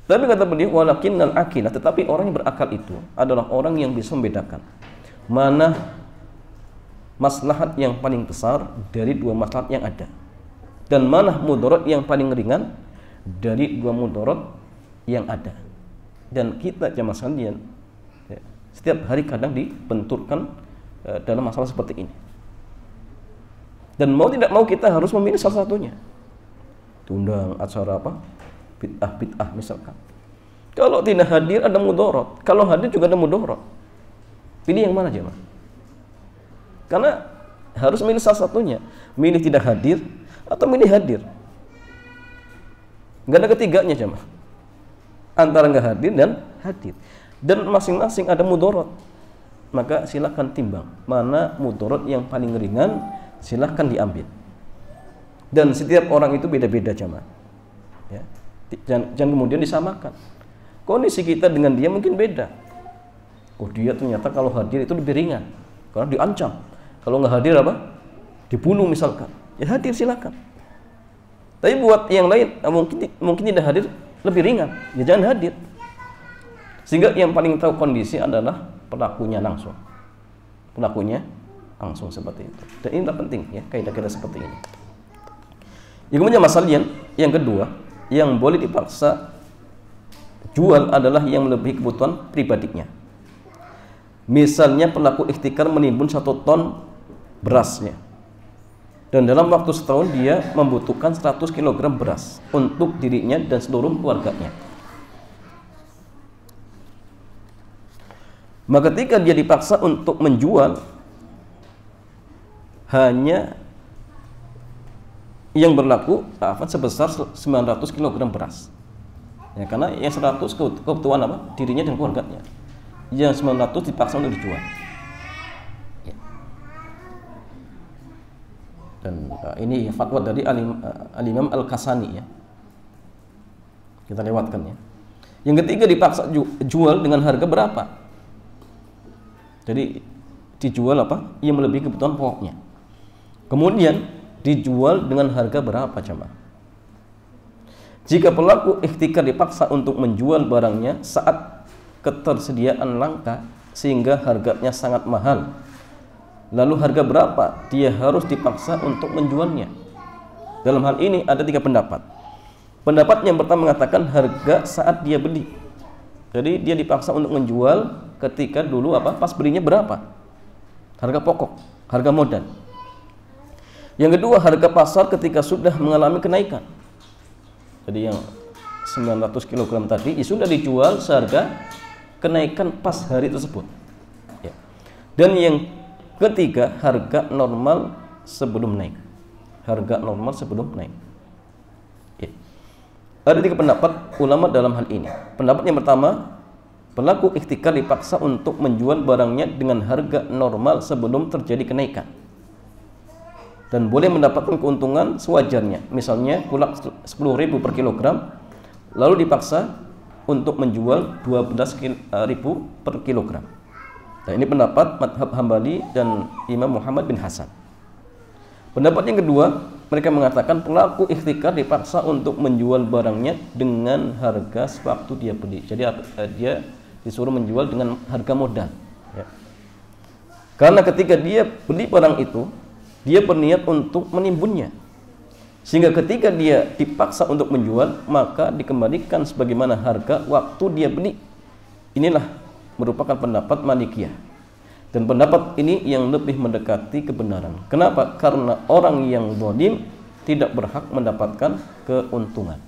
Speaker 1: Tapi kata beliau, walakinnal aqilah, tetapi orang yang berakal itu adalah orang yang bisa membedakan mana maslahat yang paling besar dari dua maslahat yang ada, dan mana mudarat yang paling ringan dari dua mudarat yang ada. Dan kita jamaah sekalian, setiap hari kadang dibenturkan dalam masalah seperti ini. Dan mau tidak mau kita harus memilih salah satunya. Tundang acara bid'ah misalkan. Kalau tidak hadir ada mudarat, kalau hadir juga ada mudarat. Pilih yang mana jemaah? Karena harus milih salah satunya. Milih tidak hadir atau milih hadir. Enggak ada ketiganya jemaah. Antara enggak hadir dan hadir. Dan masing-masing ada mudarat. Maka silakan timbang mana mudarat yang paling ringan, silahkan diambil. Dan setiap orang itu beda-beda jamaah. Ya. Jangan kemudian disamakan. Kondisi kita dengan dia mungkin beda. Oh, dia ternyata kalau hadir itu lebih ringan karena diancam. Kalau nggak hadir dibunuh misalkan. Ya hadir silakan. Tapi buat yang lain mungkin tidak hadir lebih ringan. Ya jangan hadir. Sehingga yang paling tahu kondisi adalah pelakunya langsung. Langsung seperti itu. Dan inilah penting ya, kaidah-kaidah seperti ini. Yang kemudian masalah yang kedua, yang boleh dipaksa jual adalah yang melebihi kebutuhan pribadinya. Misalnya pelaku ihtikar menimbun 1 ton berasnya, dan dalam waktu setahun dia membutuhkan 100 kg beras untuk dirinya dan seluruh keluarganya. Maka ketika dia dipaksa untuk menjual hanya yang berlaku sebesar 900 kg beras. Ya, karena yang 100 kebutuhan dirinya dan keluarganya. Yang 900 dipaksa untuk dijual. Ya. Dan ini fatwa dari Al-Imam Al-Kasani ya. Kita lewatkan ya. Yang ketiga dipaksa jual dengan harga berapa? Jadi dijual yang melebihi kebutuhan pokoknya. Kemudian dijual dengan harga berapa jemaah? Jika pelaku ihtikar dipaksa untuk menjual barangnya saat ketersediaan langka sehingga harganya sangat mahal, lalu harga berapa dia harus dipaksa untuk menjualnya? Dalam hal ini ada 3 pendapat. Pendapat yang pertama mengatakan harga saat dia beli. Jadi dia dipaksa untuk menjual ketika dulu pas belinya berapa? Harga pokok, harga modal. Yang kedua, harga pasar ketika sudah mengalami kenaikan. Jadi yang 900 kg tadi sudah dijual seharga kenaikan pas hari tersebut. Ya. Dan yang ketiga, harga normal sebelum naik. Harga normal sebelum naik. Ya. Ada 3 pendapat ulama dalam hal ini. Pendapat yang pertama, pelaku ihtikar dipaksa untuk menjual barangnya dengan harga normal sebelum terjadi kenaikan. Dan boleh mendapatkan keuntungan sewajarnya. Misalnya kulak 10.000 per kilogram, lalu dipaksa untuk menjual 12.000 per kilogram. Nah, ini pendapat madhab Hambali dan Imam Muhammad bin Hasan. Pendapat yang kedua, mereka mengatakan pelaku ihtikar dipaksa untuk menjual barangnya dengan harga sewaktu dia beli. Jadi dia disuruh menjual dengan harga modal. Ya. Karena ketika dia beli barang itu, dia berniat untuk menimbunnya, sehingga ketika dia dipaksa untuk menjual, maka dikembalikan sebagaimana harga waktu dia beli. Inilah merupakan pendapat Malikiyah, dan pendapat ini yang lebih mendekati kebenaran. Kenapa? Karena orang yang zalim tidak berhak mendapatkan keuntungan,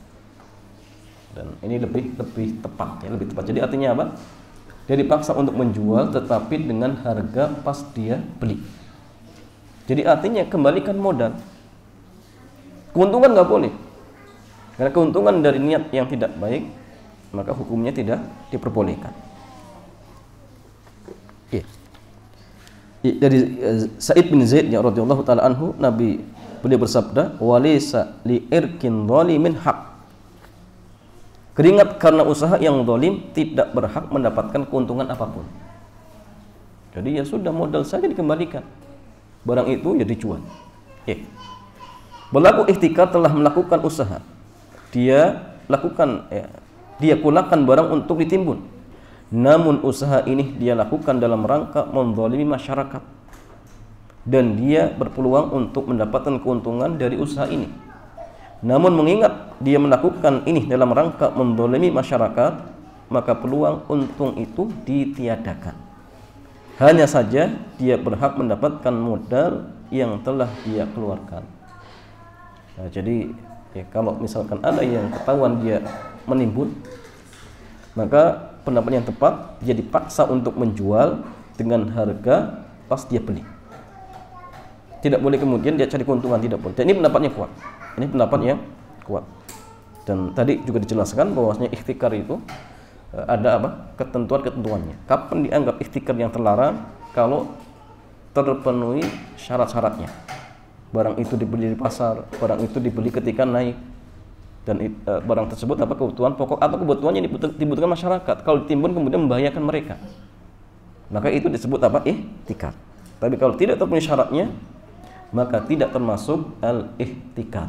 Speaker 1: dan ini lebih tepat, ya, lebih tepat. Jadi artinya apa? Dia dipaksa untuk menjual tetapi dengan harga pas dia beli. Jadi artinya kembalikan modal. Keuntungan nggak boleh, karena keuntungan dari niat yang tidak baik, maka hukumnya tidak diperbolehkan. Ya. Dari Sa'id bin Zaid ya radhiyallahu taala anhu, Nabi beliau bersabda, "Walaysa li irkin zalimin haq." Keringat karena usaha yang zalim tidak berhak mendapatkan keuntungan apapun. Jadi ya sudah, modal saja dikembalikan. Barang itu ya dijual. Pelaku ihtikar telah melakukan usaha. Dia kulakan barang untuk ditimbun. Namun usaha ini dia lakukan dalam rangka menzalimi masyarakat. Dan dia berpeluang untuk mendapatkan keuntungan dari usaha ini. Namun mengingat dia melakukan ini dalam rangka menzalimi masyarakat, maka peluang untung itu ditiadakan. Hanya saja dia berhak mendapatkan modal yang telah dia keluarkan. Nah, jadi ya, kalau misalkan ada yang ketahuan dia menimbun, maka pendapat yang tepat, dia dipaksa untuk menjual dengan harga pas dia beli. Tidak boleh kemudian dia cari keuntungan, tidak boleh. Dan ini pendapatnya kuat. Ini pendapatnya kuat. Dan tadi juga dijelaskan bahwasanya ihtikar itu ada ketentuannya. Kapan dianggap ihtikar yang terlarang? Kalau terpenuhi syarat-syaratnya. Barang itu dibeli di pasar, barang itu dibeli ketika naik, dan barang tersebut kebutuhan pokok atau kebutuhan yang dibutuhkan masyarakat. Kalau ditimbun kemudian membahayakan mereka, maka itu disebut ihtikar. Tapi kalau tidak terpenuhi syaratnya, maka tidak termasuk al-ihtikar.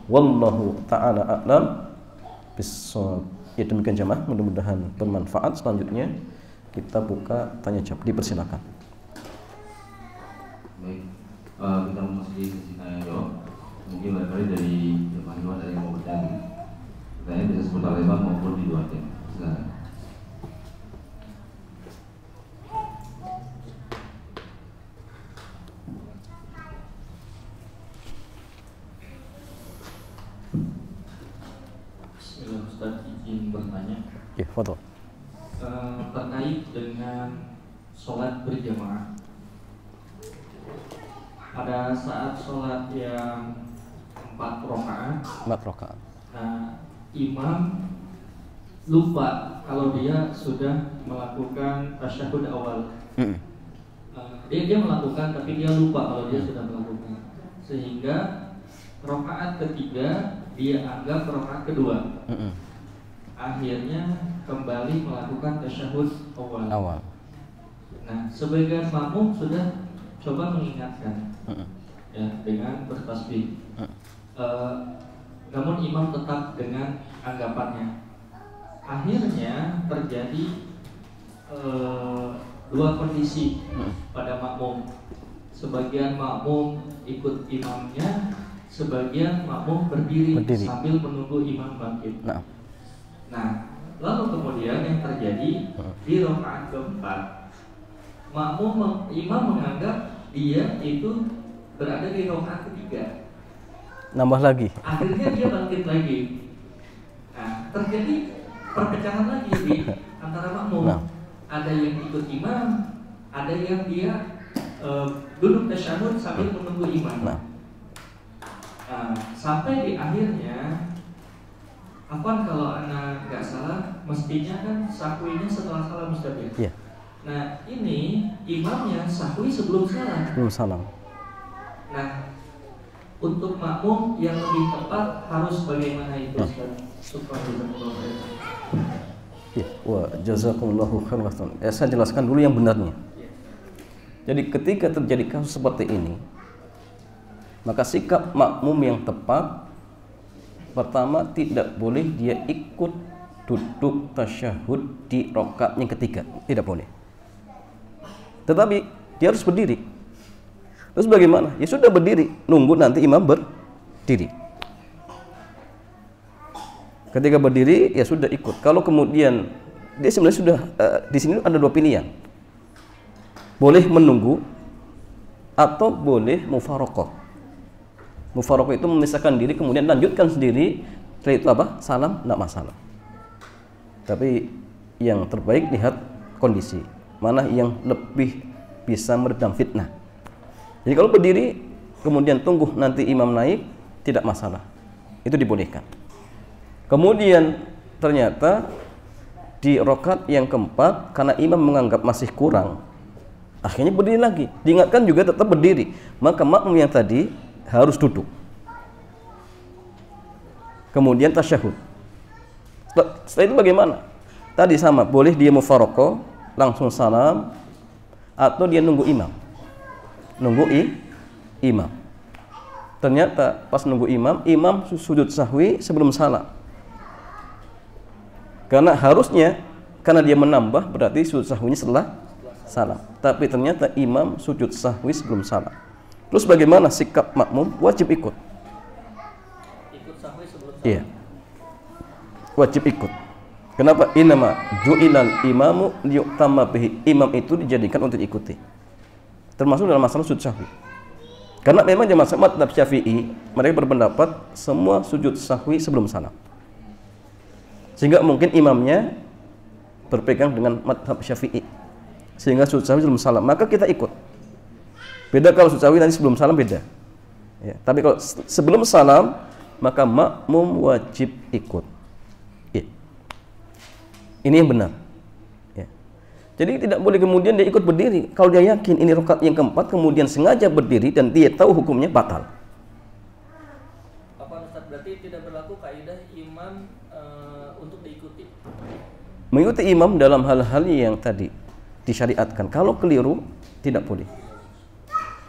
Speaker 1: Wallahu ta'ala a'lam bissawab. Ya, demikian jamaah, mudah-mudahan bermanfaat. Selanjutnya kita buka tanya jawab, dipersilakan.
Speaker 2: Baik, kita memasuki sesi tanya jawab. Mungkin barangkali dari teman-teman ada yang mau bertanya. Pertanyaan bisa seputar lebar maupun di luar tema. Silakan.
Speaker 3: Ustaz izin bertanya.
Speaker 1: Ya, foto.
Speaker 3: Terkait dengan sholat berjamaah. Pada saat sholat yang 4 rakaat. Nah, imam lupa kalau dia sudah melakukan tasyahud awal. Dia melakukan, tapi dia lupa kalau dia sudah melakukan. Sehingga rakaat ketiga dia anggap rakaat kedua. Akhirnya kembali melakukan tasyahud awal. Nah, sebagian makmum sudah coba mengingatkan ya dengan bertasbih. Namun imam tetap dengan anggapannya. Akhirnya terjadi dua kondisi pada makmum. Sebagian makmum ikut imamnya, sebagian makmum berdiri sambil menunggu imam bangkit. Nah, lalu kemudian yang terjadi di rakaat keempat, imam menganggap dia itu berada di rakaat ketiga.
Speaker 1: Nambah lagi.
Speaker 3: Akhirnya dia bangkit lagi. Nah, terjadi perpecahan lagi di antara makmum.
Speaker 1: Nah.
Speaker 3: Ada yang ikut imam, ada yang dia duduk tasyahud sambil menunggu imam.
Speaker 1: Nah.
Speaker 3: Sampai di akhirnya, apa kalau anak nggak salah, mestinya kan sahwinya setelah salam Ustaz ya?
Speaker 1: Iya.
Speaker 3: Nah ini imamnya sahwi sebelum salam.
Speaker 1: Belum salam.
Speaker 3: Nah untuk makmum yang lebih tepat harus bagaimana itu Ustaz?
Speaker 1: Ya, wa jazakumullahu khairan. Saya jelaskan dulu yang benarnya. Jadi ketika terjadi kasus seperti ini, maka sikap makmum yang tepat, pertama tidak boleh dia ikut duduk tasyahud di rakaat yang ketiga, tidak boleh. Tetapi dia harus berdiri. Terus bagaimana? Ya sudah berdiri, nunggu nanti imam berdiri. Ketika berdiri ya sudah ikut. Kalau kemudian dia sebenarnya sudah di sini ada dua pilihan. Boleh menunggu atau boleh mufaraqah. Mufaraqah itu memisahkan diri kemudian lanjutkan sendiri, setelah itu apa? Salam, tidak masalah. Tapi yang terbaik lihat kondisi, mana yang lebih bisa meredam fitnah. Jadi kalau berdiri kemudian tunggu nanti imam naik, tidak masalah. Itu dibolehkan. Kemudian ternyata di rakaat yang keempat karena imam menganggap masih kurang, akhirnya berdiri lagi. Diingatkan juga tetap berdiri. Maka makmum yang tadi harus duduk. Kemudian tasyahud. Setelah itu bagaimana? Tadi sama, boleh dia mufaraqah, langsung salam, atau dia nunggu imam. Nunggu imam. Ternyata pas nunggu imam sujud sahwi sebelum salam. Karena harusnya, karena dia menambah berarti sujud sahwinya setelah salam. Tapi ternyata imam sujud sahwi sebelum salam. Terus bagaimana sikap makmum? Wajib ikut.
Speaker 3: Ikut sahwi sebelum salam.
Speaker 1: Iya. Wajib ikut. Kenapa? Innama ju'ilal imamu liyu'tamma bihi. Imam itu dijadikan untuk diikuti. Termasuk dalam masalah sujud sahwi. Karena memang jamaah mazhab Syafi'i, mereka berpendapat semua sujud sahwi sebelum salam. Sehingga mungkin imamnya berpegang dengan mazhab Syafi'i. Sehingga sujud sahwi sebelum salam, maka kita ikut. Beda kalau sujud sahwi nanti sebelum salam beda. Ya, tapi kalau sebelum salam maka makmum wajib ikut. Ya. Ini yang benar. Ya. Jadi tidak boleh kemudian dia ikut berdiri. Kalau dia yakin ini rakaat yang keempat kemudian sengaja berdiri dan dia tahu hukumnya batal.
Speaker 3: Apa Ustaz, berarti tidak berlaku kaidah imam untuk diikuti?
Speaker 1: Mengikuti imam dalam hal-hal yang tadi disyariatkan. Kalau keliru tidak boleh.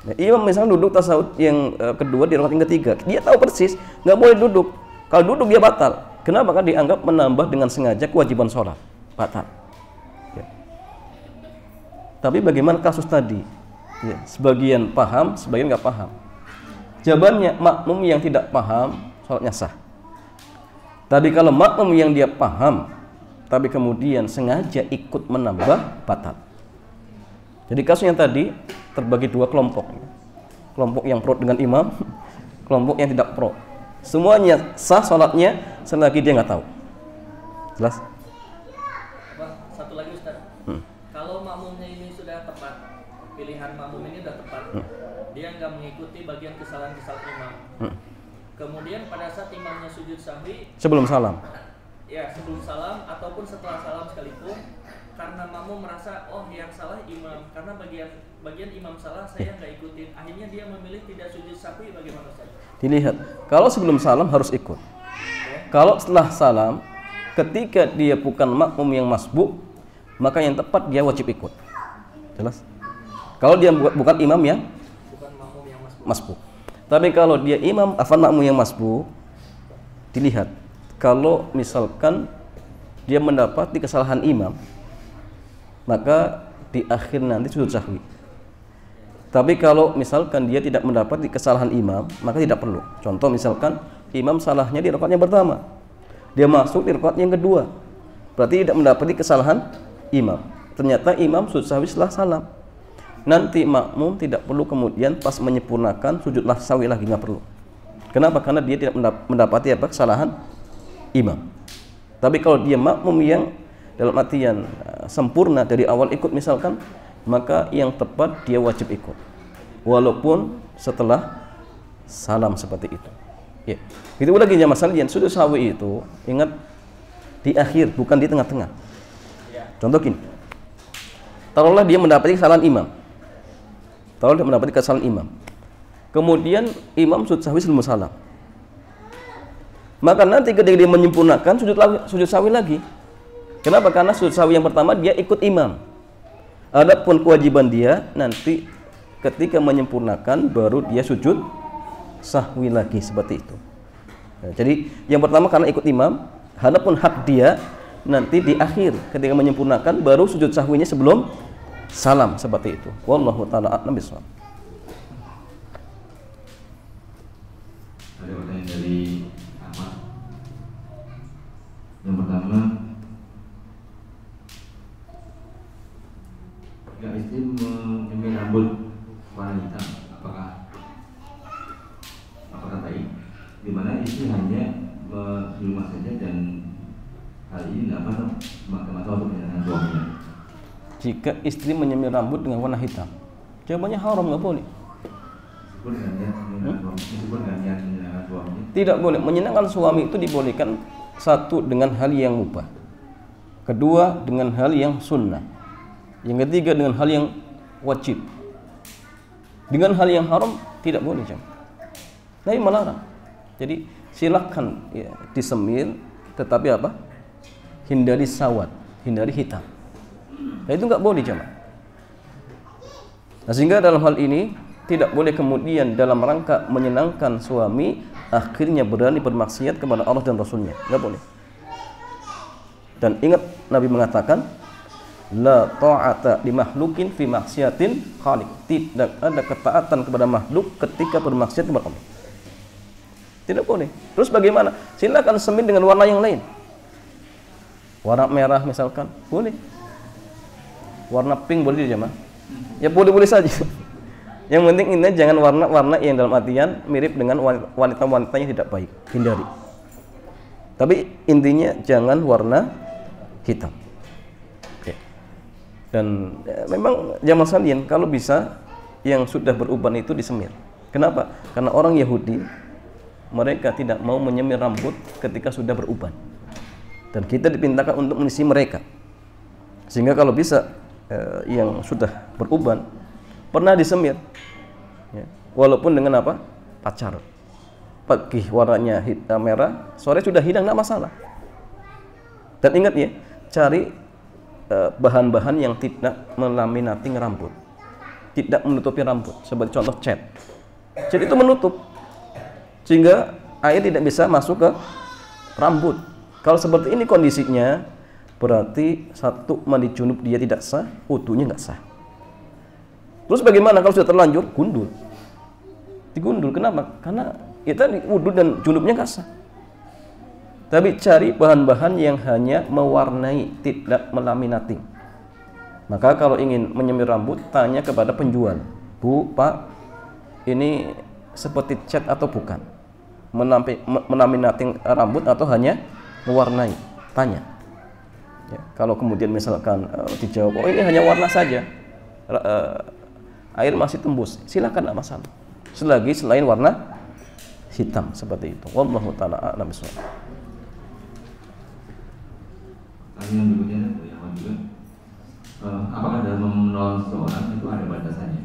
Speaker 1: Nah, imam misalnya duduk tasawuf yang kedua di rakaat yang ketiga, dia tahu persis nggak boleh duduk. Kalau duduk dia batal. Kenapa? Kan dianggap menambah dengan sengaja kewajiban sholat, batal. Ya. Tapi bagaimana kasus tadi? Ya, sebagian paham, sebagian nggak paham. Jawabannya makmum yang tidak paham sholatnya sah. Tapi kalau makmum yang dia paham, tapi kemudian sengaja ikut menambah, batal. Jadi kasus yang tadi terbagi dua kelompok. Kelompok yang pro dengan imam, kelompok yang tidak pro. Semuanya sah sholatnya selagi dia nggak tahu. Jelas?
Speaker 3: Satu lagi Ustaz. Kalau makmumnya ini sudah tepat, pilihan makmum ini sudah tepat, dia nggak mengikuti bagian kesalahan-kesalahan imam. Kemudian pada saat imamnya sujud sahwi
Speaker 1: sebelum salam.
Speaker 3: Ya, sebelum salam ataupun setelah salam sekalipun, karena makmum merasa oh yang salah imam, karena bagian imam salah saya nggak ikutin, akhirnya dia memilih tidak sujud sahwi, bagaimana Ustaz?
Speaker 1: Dilihat, kalau sebelum salam harus ikut. Kalau setelah salam, ketika dia bukan makmum yang masbuk, maka yang tepat dia wajib ikut. Jelas? Kalau dia bukan imam yang
Speaker 3: bukan makmum yang
Speaker 1: masbuk. Tapi kalau dia imam makmum yang masbuk, dilihat. Kalau misalkan dia mendapati kesalahan imam, maka di akhir nanti sujud sahwi. Tapi kalau misalkan dia tidak mendapati kesalahan imam, maka tidak perlu. Contoh misalkan imam salahnya di rakaat yang pertama, dia masuk di rakaat yang kedua, berarti tidak mendapati kesalahan imam. Ternyata imam sujud sahwi setelah salam. nanti makmum tidak perlu kemudian pas menyempurnakan sujud sahwi lagi, nggak perlu. Kenapa? Karena dia tidak mendapati apa kesalahan imam. Tapi kalau dia makmum yang dalam artian sempurna dari awal ikut misalkan, maka yang tepat dia wajib ikut walaupun setelah salam seperti itu. Ya. Itu lagi jamaah sekalian, sujud sahwi itu ingat di akhir, bukan di tengah-tengah. Contoh gini, taruhlah dia mendapati kesalahan imam. Taruhlah dia mendapati kesalahan imam. Kemudian imam sujud sahwi sebelum salam. Maka nanti ketika dia menyempurnakan sujud sahwi lagi. Kenapa? Karena sujud sahwi yang pertama dia ikut imam. Adapun kewajiban dia nanti ketika menyempurnakan baru dia sujud sahwi lagi seperti itu. Nah, jadi yang pertama karena ikut imam, adapun hak dia nanti di akhir ketika menyempurnakan baru sujud sahwinya sebelum salam seperti itu. Wallahu taala a'lam bishawab.
Speaker 2: Ada pertanyaan dari Ahmad. Yang pertama, jika istri menyemir rambut warna hitam, apakah baik? Di mana istri hanya di rumah saja dan hal ini tidak pernah masalah untuk menyenangkan suaminya.
Speaker 1: Jika istri menyemir rambut dengan warna hitam, jawabannya haram, nggak boleh.
Speaker 2: Meskipun dengan niat menyenangkan suaminya.
Speaker 1: Tidak boleh. Menyenangkan suami itu dibolehkan, satu dengan hal yang mubah, kedua dengan hal yang sunnah, yang ketiga dengan hal yang wajib. Dengan hal yang haram tidak boleh jemaah. Nabi melarang. Jadi silakan ya, disemir, tetapi apa? Hindari sawat, hindari hitam. Nah, itu nggak boleh jemaah. Nah, sehingga dalam hal ini tidak boleh kemudian dalam rangka menyenangkan suami akhirnya berani bermaksiat kepada Allah dan Rasulnya. Nggak boleh. Dan ingat Nabi mengatakan, la ta'ata li makhlukin fi maksiatin khaliq. Tidak ada ketaatan kepada makhluk ketika bermaksiat kepada Allah. Tidak boleh. Terus bagaimana? Silakan semir dengan warna yang lain. Warna merah misalkan, boleh. Warna pink boleh jemaah. Ya boleh-boleh saja. Yang penting ini jangan warna-warna yang dalam artian mirip dengan wanita-wanita yang tidak baik. Hindari. Tapi intinya jangan warna hitam. Oke. Dan memang jamaah sekalian kalau bisa yang sudah beruban itu disemir. Kenapa? Karena orang Yahudi mereka tidak mau menyemir rambut ketika sudah beruban. Dan kita dipintakan untuk mengisi mereka. Sehingga kalau bisa yang sudah beruban pernah disemir ya, walaupun dengan apa? Pacar. Pagi warnanya hitam merah, sore sudah hilang, tidak masalah. Dan ingat ya, cari bahan-bahan yang tidak melaminating rambut, tidak menutupi rambut, seperti contoh cat. Cat itu menutup sehingga air tidak bisa masuk ke rambut. Kalau seperti ini kondisinya, berarti satu mandi junub dia tidak sah, wudunya nggak sah. Terus bagaimana kalau sudah terlanjur? Gundul. Digundul. Kenapa? Karena kita wudu dan junubnya nggak sah. Tapi cari bahan-bahan yang hanya mewarnai, tidak melaminating. Maka kalau ingin menyemir rambut, tanya kepada penjual. Bu, Pak, ini seperti cat atau bukan? Melaminating rambut atau hanya mewarnai? Tanya. Ya, kalau kemudian misalkan dijawab, oh ini hanya warna saja, air masih tembus, silakan, tidak masalah. Selagi selain warna hitam seperti itu. Wallahu taala a'lam bishawab.
Speaker 2: Pertanyaan berikutnya juga, apakah dalam menolong seseorang itu ada batasannya?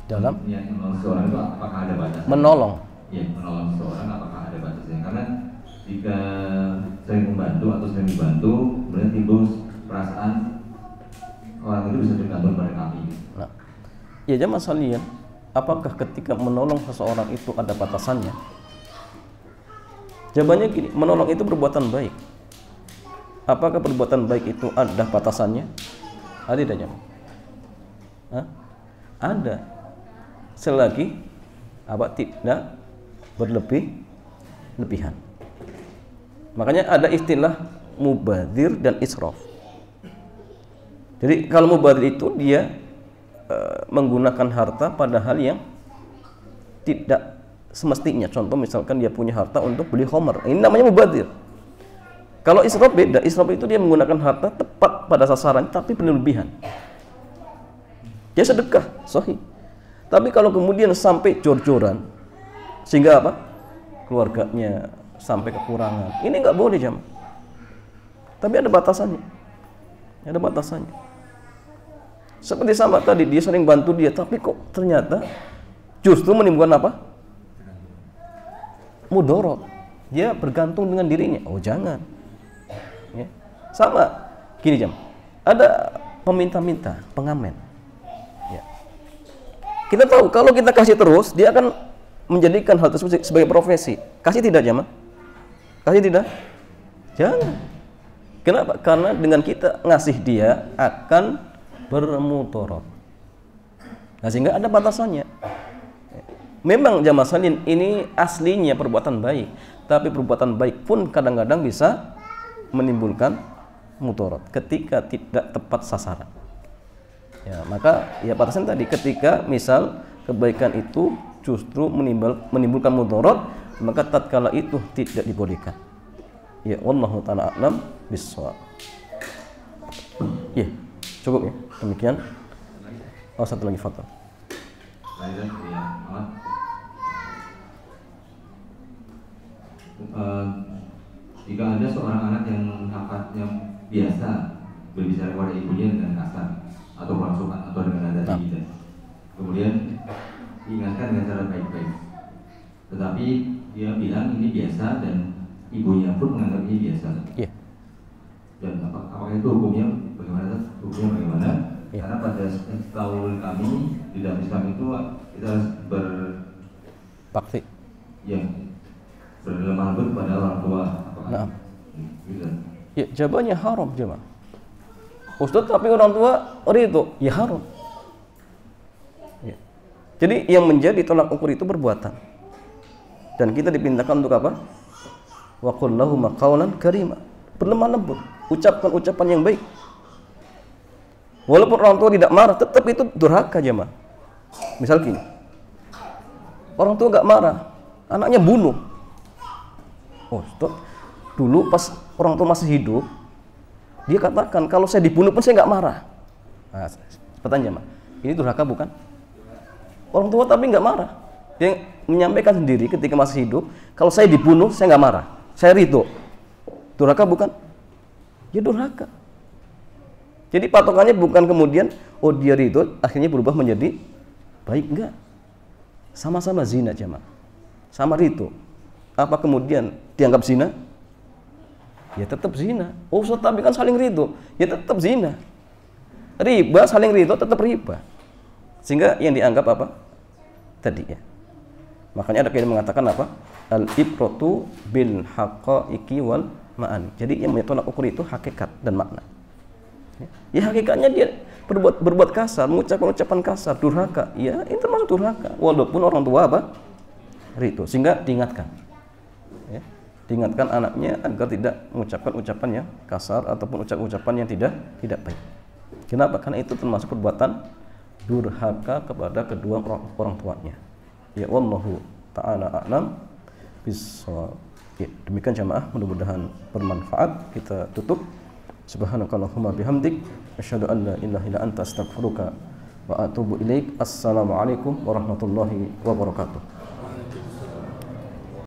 Speaker 1: Dalam
Speaker 2: menolong seseorang itu apakah ada batasannya?
Speaker 1: Menolong.
Speaker 2: Ya, menolong seseorang apakah ada batasnya? Karena jika sering membantu atau sering dibantu, kemudian timbul perasaan orang itu bisa tergantung pada kami.
Speaker 1: Nah, ya jemaah sekalian, apakah ketika menolong seseorang itu ada batasannya? Jawabannya gini, menolong itu perbuatan baik. Apakah perbuatan baik itu ada batasannya? Ada tidak jemaah? Ada. Selagi apa tidak berlebihan. Makanya ada istilah mubadir dan israf. Jadi kalau mubadir itu dia menggunakan harta pada hal yang tidak semestinya. Contoh misalkan dia punya harta untuk beli khamar, ini namanya mubadzir. Kalau israf beda, israf itu dia menggunakan harta tepat pada sasaran tapi berlebihan. Dia sedekah, sahih. Tapi kalau kemudian sampai jor-joran sehingga apa? Keluarganya sampai kekurangan, ini nggak boleh jamaah. Tapi ada batasannya. Ada batasannya. Seperti sama tadi, dia sering bantu dia, tapi kok ternyata justru menimbulkan apa? Mudorot. Dia bergantung dengan dirinya. Oh jangan. Ya. Sama. Gini jam. Ada peminta-minta, pengamen. Ya. Kita tahu kalau kita kasih terus, dia akan menjadikan hal tersebut sebagai profesi. Kasih tidak jamaah? Kasih tidak? Jangan. Kenapa? Karena dengan kita ngasih dia akan bermudarat. Nah, sehingga ada batasannya. Memang jamaah salin ini aslinya perbuatan baik, tapi perbuatan baik pun kadang-kadang bisa menimbulkan mudarat ketika tidak tepat sasaran. Ya, maka ya batasan tadi ketika misal kebaikan itu justru menimbulkan mudarat, maka tatkala itu tidak dibolehkan. Ya, wallahu ta'ala a'lam bissawab. Ya, cukup ya. Demikian. Oh, satu lagi foto.
Speaker 2: Jika ada seorang anak yang biasa berbicara kepada ibunya dengan kasar atau merasukan atau dengan nada tinggi, kemudian diingatkan dengan cara baik-baik, tetapi dia bilang ini biasa dan ibunya pun menganggap ini biasa.
Speaker 1: Yeah.
Speaker 2: Dan apakah itu hukumnya bagaimana? Hukumnya bagaimana? Yeah. Karena pada setahu kami di dalam Islam itu kita harus
Speaker 1: bakti.
Speaker 2: Ya, berlemah lembut kepada orang tua.
Speaker 1: Nah. Gitu. Ya, jawabannya haram jemaah. Ustaz, tapi orang tua itu ya haram. Ya. Jadi yang menjadi tolak ukur itu perbuatan. Dan kita dipintakan untuk apa? Wa qul lahum qawlan karima. Berlemah lembut, ucapkan ucapan yang baik. Walaupun orang tua tidak marah, tetap itu durhaka jemaah. Misal gini, orang tua nggak marah, anaknya bunuh. Oh, stop. Dulu pas orang tua masih hidup, dia katakan kalau saya dibunuh pun saya nggak marah. Nah, pertanyaan jemaah, ini durhaka bukan? Orang tua tapi nggak marah. Dia menyampaikan sendiri ketika masih hidup, kalau saya dibunuh saya nggak marah, saya ridho. Durhaka bukan? Ya durhaka. Jadi patokannya bukan kemudian oh dia ridho akhirnya berubah menjadi baik, enggak. Sama-sama zina jemaah. Sama ridho. Apa kemudian dianggap zina? Ya tetap zina. Oh Ustaz, tapi kan saling ridho. Ya tetap zina. Riba saling ridho tetap riba. Sehingga yang dianggap apa? Tadi ya. Makanya ada yang mengatakan apa? Al-ibratu bil haqaiqi wal ma'ani. Jadi yang tolak ukur itu hakikat dan makna. Ya hakikatnya dia berbuat kasar, mengucapkan ucapan kasar, durhaka. Ya itu termasuk durhaka. Walaupun orang tua apa? Ridho. Sehingga diingatkan. Ya. Diingatkan anaknya agar tidak mengucapkan ucapan yang kasar ataupun ucapan yang tidak baik. Kenapa? Karena itu termasuk perbuatan durhaka kepada kedua orang tuanya. Ya wallahu ta'ala a'lam bissawab. Ya, demikian jamaah, mudah-mudahan bermanfaat. Kita tutup. Subhanakallahumma bihamdik asyhadu an la ilaha illa anta astaghfiruka wa atubu ilaik. Assalamualaikum warahmatullahi wabarakatuh.